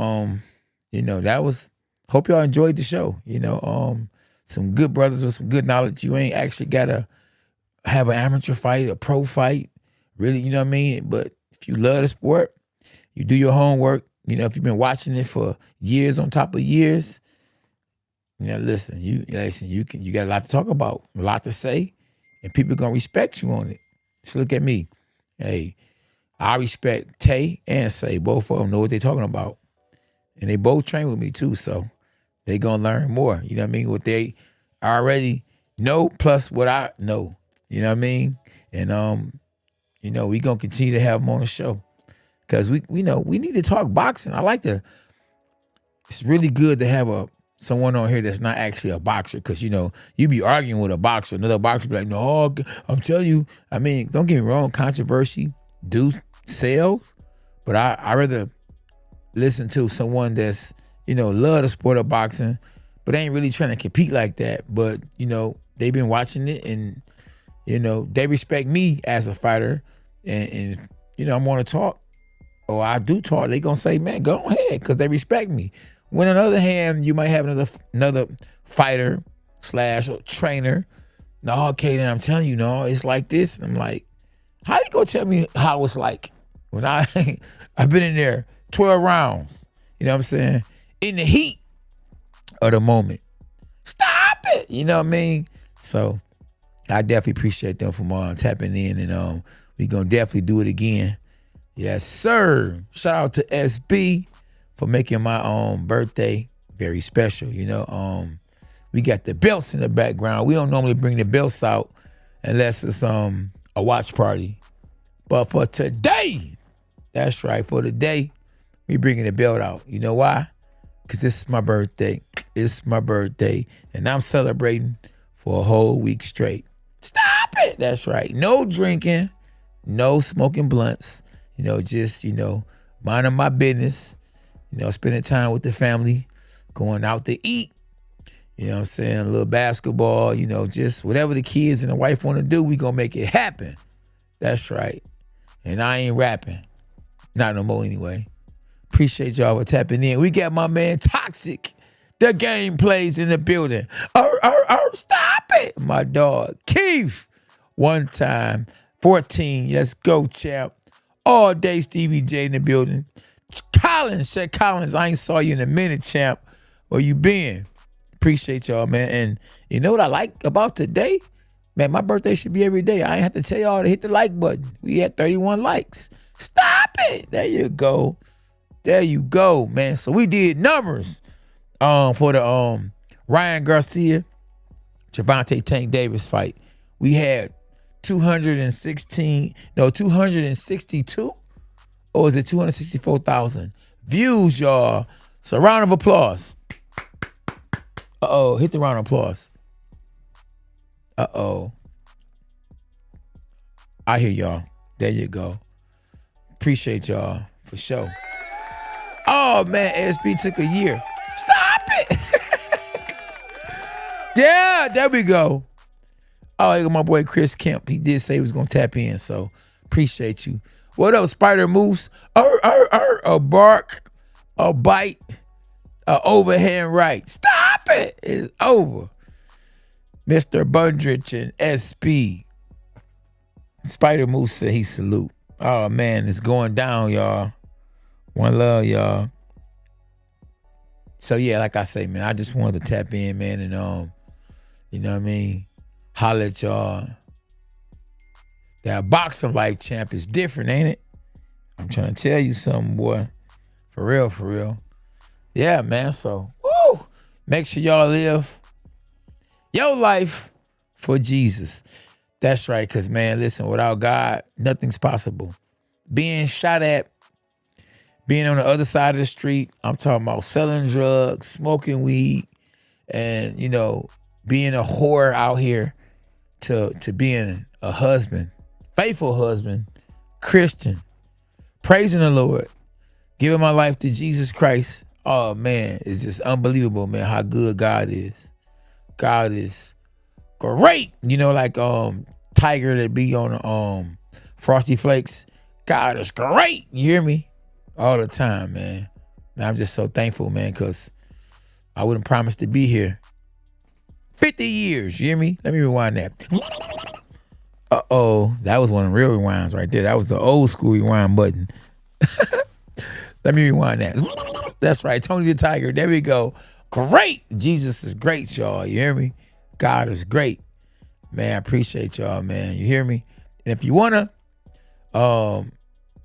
that was, hope y'all enjoyed the show. Some good brothers with some good knowledge. You ain't actually gotta have an amateur fight, a pro fight. Really, you know what I mean? But if you love the sport, you do your homework. If you've been watching it for years on top of years, listen, you got a lot to talk about, a lot to say, and people gonna respect you on it. Just look at me. Hey, I respect Tay and Say. Both of them know what they're talking about. And they both train with me too, so they gonna learn more. You know what I mean? What they already know plus what I know. You know what I mean? And we gonna continue to have them on the show. Because we need to talk boxing. It's really good to have someone on here that's not actually a boxer. Because, you be arguing with a boxer. Another boxer be like, no, I'm telling you. I mean, don't get me wrong. Controversy do sell. But I rather listen to someone that's, love the sport of boxing, but they ain't really trying to compete like that. But, you know, they've been watching it and, you know, they respect me as a fighter. And you know, I'm going to talk, or I do talk. They going to say, man, go ahead, because they respect me. When on the other hand, you might have another fighter / trainer. No, okay, then I'm telling you, no, it's like this. And I'm like, how you gonna tell me how it's like when I've been in there 12 rounds, you know what I'm saying, in the heat of the moment. Stop it, you know what I mean? So I definitely appreciate them for tapping in, and we gonna definitely do it again. Yes, sir. Shout out to SB for making my birthday very special. You know, we got the belts in the background. We don't normally bring the belts out unless it's a watch party. But for today, that's right, for today, we bringing the belt out. You know why? Because this is my birthday. It's my birthday, and I'm celebrating for a whole week straight. Stop it. That's right. No drinking, no smoking blunts. You know, just, you know, minding my business. You know, spending time with the family, going out to eat. You know what I'm saying? A little basketball, you know, just whatever the kids and the wife want to do, we going to make it happen. That's right. And I ain't rapping. Not no more anyway. Appreciate y'all for tapping in. We got my man Toxic. The game plays in the building. Stop it. My dog, Keith. One time. 14. Let's go, champ. All day Stevie J in the building. Chet Collins, I ain't saw you in a minute, champ. Where you been? Appreciate y'all, man. And you know what I like about today? Man, my birthday should be every day. I ain't have to tell y'all to hit the like button. We had 31 likes. Stop it. There you go. There you go, man. So we did numbers for the Ryan Garcia, Gervonta Davis fight. We had 262, or is it 264,000 views, y'all? So round of applause. Uh-oh, hit the round of applause. Uh-oh. I hear y'all. There you go. Appreciate y'all for sure. Oh, man, SB took a year. Stop it. Yeah, there we go. Oh, here go my boy Chris Kemp. He did say he was going to tap in, so appreciate you. What up, Spider Moose? A bark, a bite, a overhand right. Stop it. It's over. Mr. Bundrich and SB. Spider Moose said he salute. Oh, man, it's going down, y'all. One love, y'all. So, yeah, like I say, man, I just wanted to tap in, man, and, you know what I mean? Holler at y'all. That boxing life, champ, is different, ain't it? I'm trying to tell you something, boy. For real, for real. Yeah, man, so, woo! Make sure y'all live your life for Jesus. That's right, because, man, listen, without God, nothing's possible. Being shot at, being on the other side of the street, I'm talking about selling drugs, smoking weed, and, you know, being a whore out here to being a husband, faithful husband, Christian, praising the Lord, giving my life to Jesus Christ. Oh, man, it's just unbelievable, man, how good God is. God is great. You know, like Tiger that be on Frosty Flakes. God is great. You hear me? All the time, man. And I'm just so thankful, man, because I wouldn't promise to be here. 50 years, you hear me? Let me rewind that. Uh-oh, that was one of the real rewinds right there. That was the old school rewind button. Let me rewind that. That's right, Tony the Tiger. There we go. Great. Jesus is great, y'all. You hear me? God is great. Man, I appreciate y'all, man. You hear me? And if you want to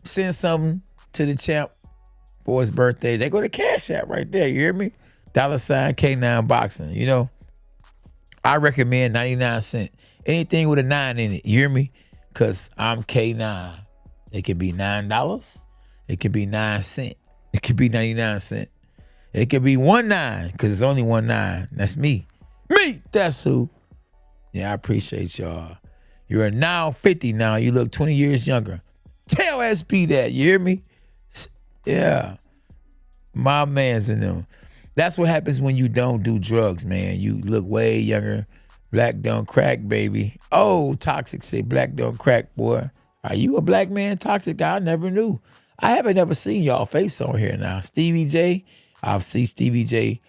send something to the champ for his birthday, they go to Cash App right there. You hear me? $ K9 Boxing. You know, I recommend 99 cents. Anything with a 9 in it. You hear me? Because I'm K9. It could be $9. It could be 9 cents. It could be 99 cents. It could be 19 because it's only 19. That's me. Me, that's who. Yeah, I appreciate y'all. You're now 50 now. You look 20 years younger. Tell SB that. You hear me? Yeah. My man's in them. That's what happens when you don't do drugs, man. You look way younger. Black don't crack, baby. Oh, Toxic say black don't crack, boy. Are you a black man, Toxic? I never knew. I haven't never seen y'all face on here now. Stevie J, I'll see Stevie J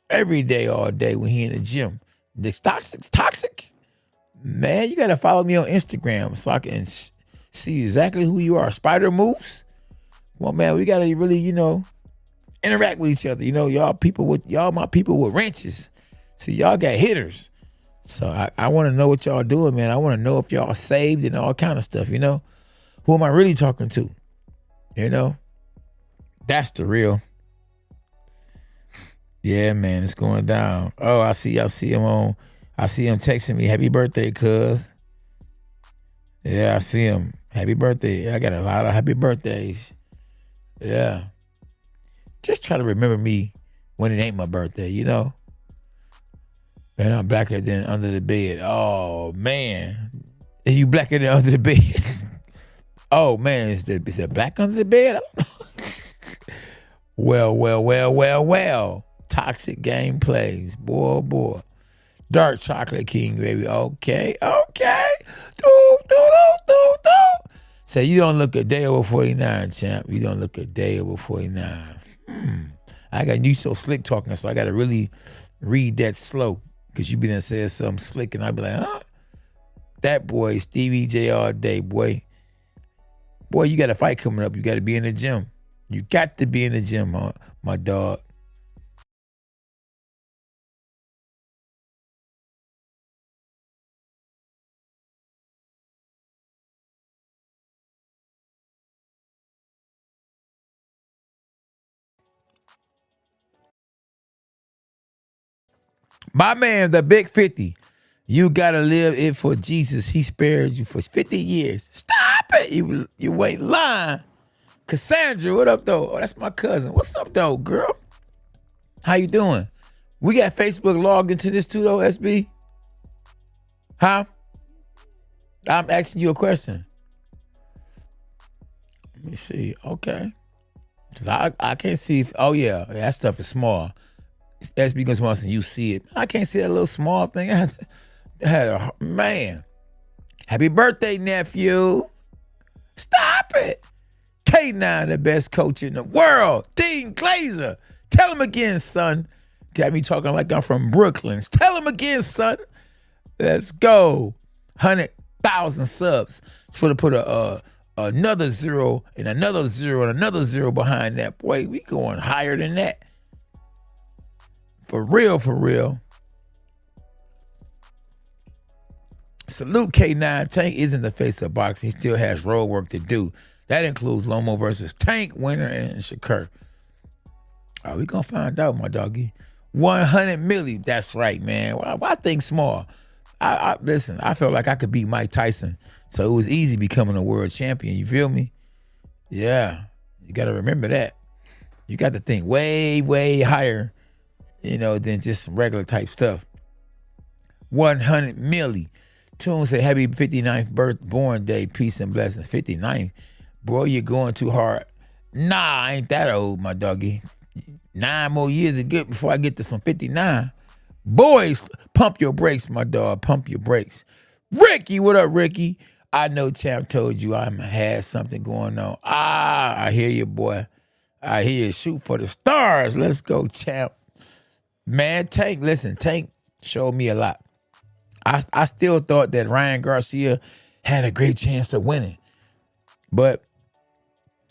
every day, all day when he in the gym. This Toxic. Man, you got to follow me on Instagram so I can see exactly who you are. Spider Moose. Well, man, we got to really, interact with each other. Y'all my people with wrenches. See, y'all got hitters. So I want to know what y'all doing, man. I want to know if y'all saved and all kind of stuff, Who am I really talking to? That's the real. Yeah, man, it's going down. Oh, I see him texting me, happy birthday, cuz. Yeah, I see him. Happy birthday. I got a lot of happy birthdays. Yeah. Just try to remember me when it ain't my birthday, Man, I'm blacker than under the bed. Oh, man. Are you blacker than under the bed? Oh, man, is it black under the bed? I don't know. Well. Toxic gameplays. Boy. Dark Chocolate King, baby. Okay. Do. Say, you don't look a day over 49, champ. You don't look a day over 49. I got you so slick talking, so I got to really read that slow. Because you be done said something slick, and I be like, huh? That boy, Stevie J all day, boy. Boy, you got a fight coming up. You got to be in the gym. You got to be in the gym, my dog. My man, the big 50. You gotta live it for Jesus. He spares you for 50 years. Stop it. You ain't lying. Cassandra, what up, though? Oh, that's my cousin. What's up, though, girl? How you doing? We got Facebook logged into this too, though, SB? Huh? I'm asking you a question. Let me see. Okay. Because I can't see if, oh, yeah, that stuff is small. SB goes once and you see it. I can't see that little small thing. Man. Happy birthday, nephew. Stop it. K9, the best coach in the world. Dean Glazer. Tell him again, son. Got me talking like I'm from Brooklyn. Tell him again, son. Let's go. 100,000 subs. Just want to put another zero and another zero and another zero behind that. Boy, we going higher than that. For real. Salute K9. Tank isn't the face of boxing. He still has road work to do. That includes Lomo versus Tank, Winner, and Shakur. Oh, we gonna find out, my doggy. 100 milli. That's right, man. Why think small? Listen, I felt like I could beat Mike Tyson. So it was easy becoming a world champion. You feel me? Yeah. You got to remember that. You got to think way, way higher, than just some regular type stuff. 100 milli. Tune say, happy 59th born day, peace and blessings. 59th. Bro, you're going too hard. Nah, I ain't that old, my doggy. 9 more years is good before I get to some 59. Boys, pump your brakes, my dog. Pump your brakes. Ricky, what up, Ricky? I know Champ told you I had something going on. I hear you, boy. I hear you. Shoot for the stars. Let's go, Champ. Man, Tank showed me a lot. I still thought that Ryan Garcia had a great chance of winning. But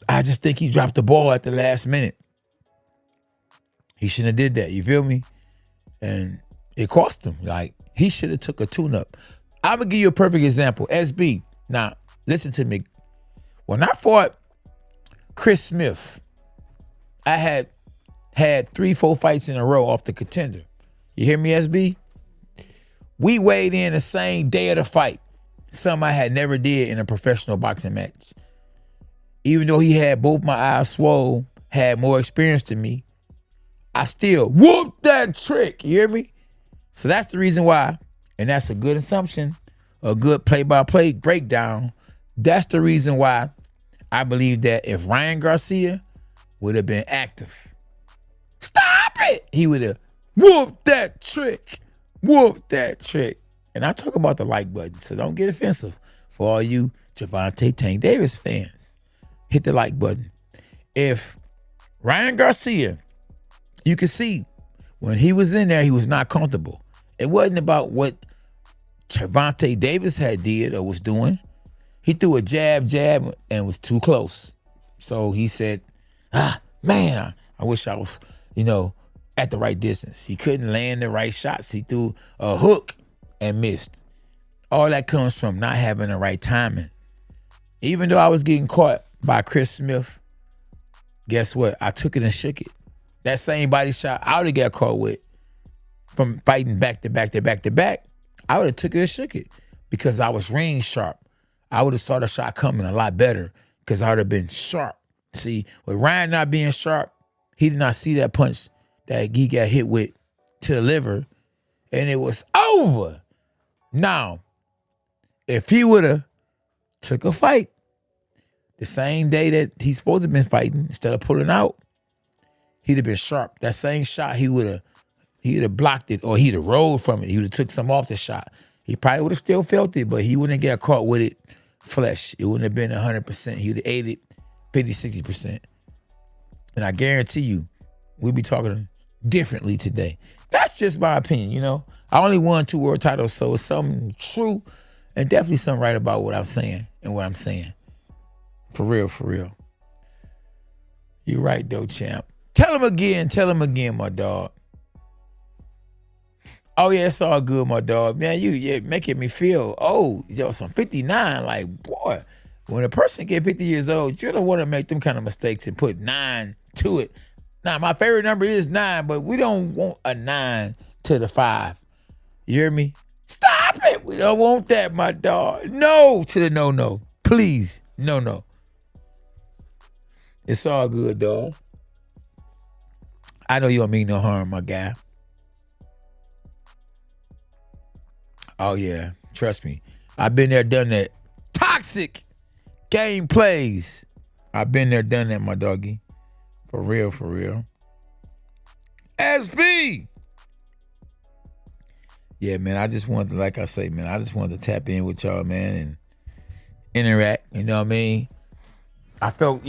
I just think he dropped the ball at the last minute. He shouldn't have did that. You feel me? And it cost him. Like, he should have took a tune-up. I'm going to give you a perfect example. SB. Now, listen to me. When I fought Chris Smith, I had 3-4 fights in a row off the Contender. You hear me, SB? We weighed in the same day of the fight. Something I had never did in a professional boxing match. Even though he had both my eyes swole, had more experience than me, I still whooped that trick. You hear me? So that's the reason why, and that's a good assumption, a good play-by-play breakdown. That's the reason why I believe that if Ryan Garcia would have been active, Stop it. He would have whooped that trick. Whooped that trick. And I talk about the like button, so don't get offensive. For all you Gervonta Tank Davis fans, hit the like button. If Ryan Garcia, you can see when he was in there, he was not comfortable. It wasn't about what Gervonta Davis had did or was doing. He threw a jab, and was too close. So he said, man, I wish I was, at the right distance. He couldn't land the right shots. He threw a hook and missed. All that comes from not having the right timing. Even though I was getting caught by Chris Smith, guess what? I took it and shook it. That same body shot I would have got caught with from fighting back to back to back to back, I would have took it and shook it because I was range sharp. I would have saw the shot coming a lot better because I would have been sharp. See, with Ryan not being sharp, he did not see that punch that he got hit with to the liver, and it was over. Now, if he would have took a fight the same day that he's supposed to have been fighting, instead of pulling out, he'd have been sharp. That same shot, he'd have blocked it, or he'd have rolled from it. He would have took some off the shot. He probably would have still felt it, but he wouldn't get caught with it flesh. It wouldn't have been 100%. He would have ate it 50, 60%. And I guarantee you, we'll be talking differently today. That's just my opinion, I only won 2 world titles, so it's something true and definitely something right about what I'm saying and what I'm saying. For real, for real. You're right, though, champ. Tell him again, my dog. Oh, yeah, it's all good, my dog. Man, you're making me feel old. Some 59, like, boy, when a person get 50 years old, you don't want to make them kind of mistakes and put 9 to it. Now, my favorite number is 9, but we don't want a 9 to the 5. You hear me? Stop it. We don't want that, my dog. No to the no. Please, no. It's all good, dog. I know you don't mean no harm, my guy. Oh, yeah. Trust me. I've been there, done that. Toxic game plays. I've been there, done that, my doggy. For real, for real. SB. Yeah, man, I just wanted to, like I say, man, I just wanted to tap in with y'all, man, and interact, you know what I mean? I felt,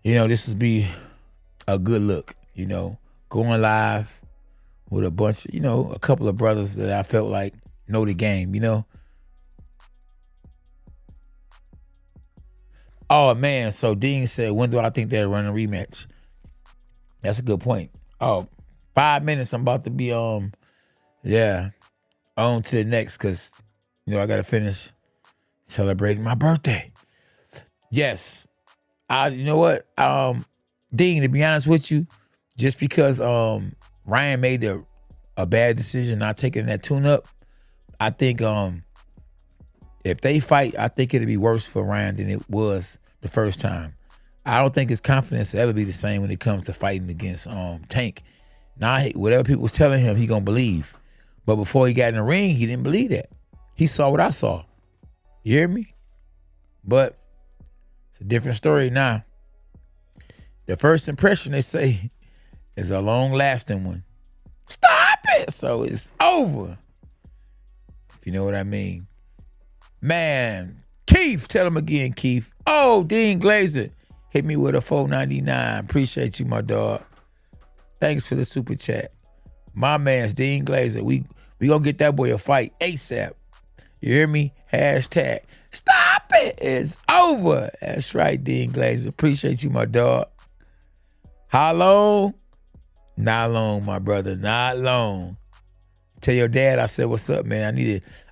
this would be a good look, going live with a bunch of, a couple of brothers that I felt like know the game, Oh, man, so Dean said, when do I think they'll run a rematch? That's a good point. Oh, 5 minutes, I'm about to be, on to the next, because, I got to finish celebrating my birthday. Yes. You know what? Dean, to be honest with you, just because Ryan made a bad decision not taking that tune-up, I think if they fight, I think it'll be worse for Ryan than it was the first time. I don't think his confidence will ever be the same when it comes to fighting against Tank. Now, whatever people was telling him, he gonna believe. But before he got in the ring, he didn't believe that. He saw what I saw. You hear me? But it's a different story now. The first impression, they say, is a long-lasting one. Stop it! So it's over. If you know what I mean. Man, Keith, tell him again, Keith. Oh, Dean Glazer, hit me with a $4.99. Appreciate you, my dog. Thanks for the super chat. My man's Dean Glazer. We gonna get that boy a fight ASAP. You hear me? Hashtag stop it. It's over. That's right, Dean Glazer. Appreciate you, my dog. How long? Not long, my brother. Not long. Tell your dad I said, what's up, man?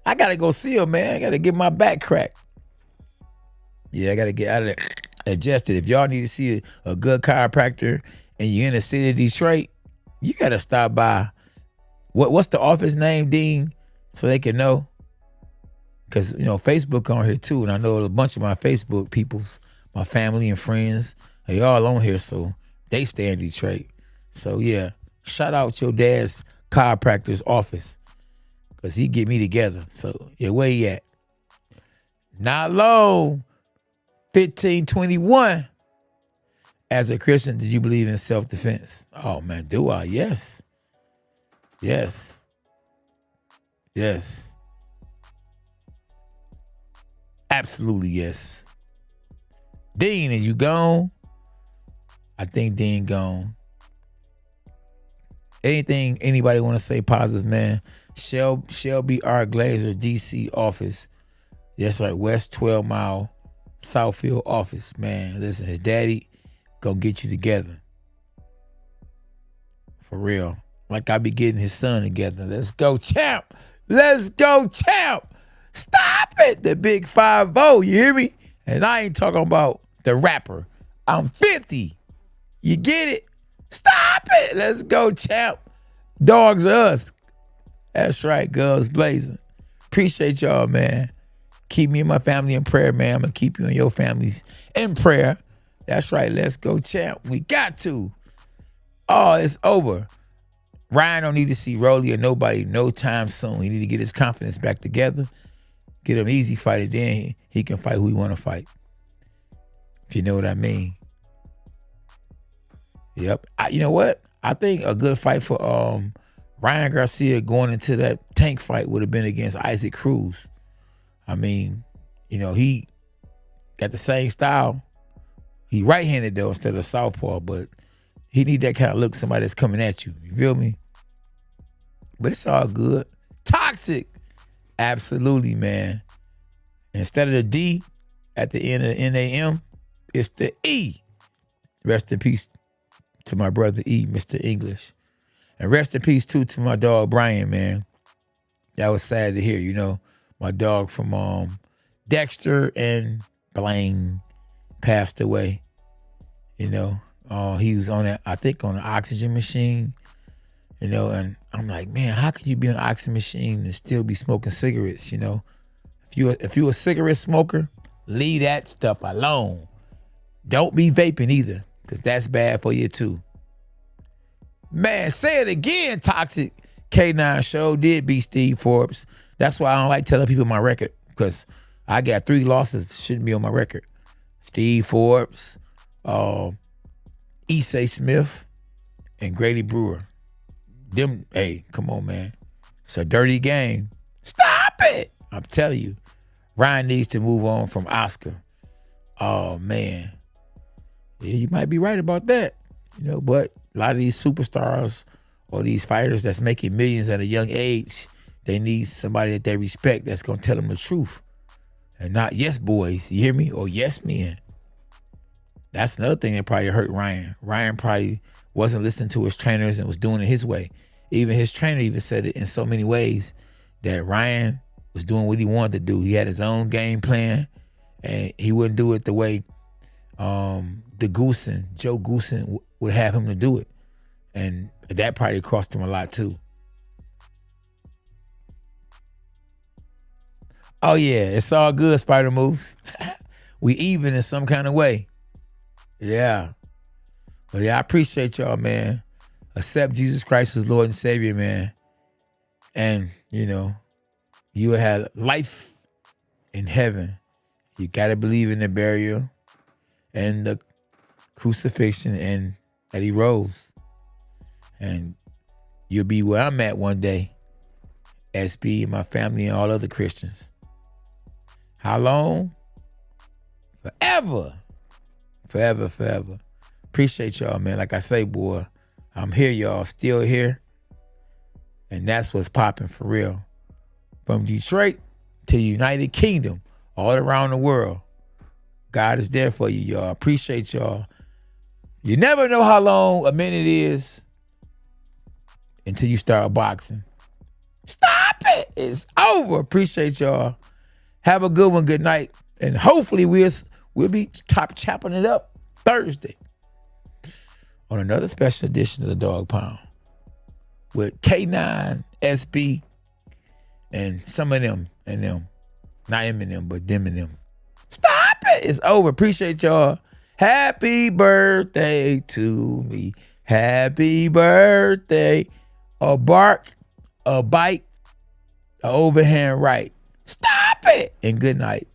I gotta go see him, man. I gotta get my back cracked. Yeah, I gotta get out of there adjusted. If y'all need to see a good chiropractor and you're in the city of Detroit, you gotta stop by. What's the office name, Dean? So they can know. Because, Facebook on here too, and I know a bunch of my Facebook peoples, my family and friends, they all on here, so they stay in Detroit. So yeah, shout out your dad's chiropractor's office, because he get me together. So yeah, where he at? Not long. 1521. As a Christian, did you believe in self-defense? Oh man, do I? Yes. Yes. Yes. Absolutely yes. Dean, are you gone? I think Dean gone. Anything anybody want to say positive, man? Shelby R. Glazer, DC office. That's right, West 12 Mile, Southfield office. Man, listen, his daddy gonna get you together. For real. Like I be getting his son together. Let's go, champ. Let's go, champ. Stop it. The big 5-0, you hear me? And I ain't talking about the rapper. I'm 50. You get it? Stop it. Let's go, champ. Dogs are us. That's right, guns blazing. Appreciate y'all, man. Keep me and my family in prayer, man. I'm going to keep you and your families in prayer. That's right. Let's go, champ. We got to. Oh, it's over. Ryan don't need to see Rolly or nobody no time soon. He need to get his confidence back together. Get him easy fighter. Then he can fight who he want to fight. If you know what I mean. Yep. You know what? I think a good fight for Ryan Garcia going into that tank fight would have been against Isaac Cruz. I mean, you know, he got the same style. He right-handed though instead of southpaw, but he need that kind of look, somebody that's coming at you. You feel me? But it's all good. Toxic. Absolutely, man. Instead of the D at the end of the NAM, it's the E. Rest in peace to my brother E, Mr. English. And rest in peace, too, to my dog, Brian, man. That was sad to hear, you know. My dog from Dexter and Blaine passed away. You know, he was on that, I think, on an oxygen machine. You know, and I'm like, man, how can you be on an oxygen machine and still be smoking cigarettes, you know? If you're a cigarette smoker, leave that stuff alone. Don't be vaping either, because that's bad for you, too. Man, say it again, Toxic. K9 show did beat Steve Forbes. That's why I don't like telling people my record, because I got 3 losses, shouldn't be on my record. Steve Forbes, Issei Smith, and Grady Brewer. Them, hey, come on, man. It's a dirty game. Stop it. I'm telling you. Ryan needs to move on from Oscar. Oh, man. Yeah, you might be right about that. You know, but a lot of these superstars or these fighters that's making millions at a young age, they need somebody that they respect that's going to tell them the truth. And not yes boys, you hear me? Or yes men. That's another thing that probably hurt Ryan. Ryan probably wasn't listening to his trainers and was doing it his way. Even his trainer even said it in so many ways that Ryan was doing what he wanted to do. He had his own game plan, and he wouldn't do it the way Joe Goosen would have him to do it. And that probably cost him a lot too. Oh yeah, it's all good, Spider Moves. We even in some kind of way. Yeah. Well, yeah, I appreciate y'all, man. Accept Jesus Christ as Lord and Savior, man. And, you know, you will have life in heaven. You got to believe in the burial and the crucifixion and that he rose. And you'll be where I'm at one day. SB and my family and all other Christians. How long? Forever. Forever, forever. Appreciate y'all, man. Like I say, boy, I'm here, y'all. Still here. And that's what's popping for real. From Detroit to United Kingdom, all around the world. God is there for you, y'all. Appreciate y'all. You never know how long a minute is until you start boxing. Stop it. It's over. Appreciate y'all. Have a good one. Good night. And hopefully we'll be top chopping it up Thursday on another special edition of the Dog Pound with K9, SB, and some of them and them. Not Eminem, but them and them. Stop it. It's over. Appreciate y'all. Happy birthday to me. Happy birthday. A bark, a bite, a overhand right. Stop it. And good night.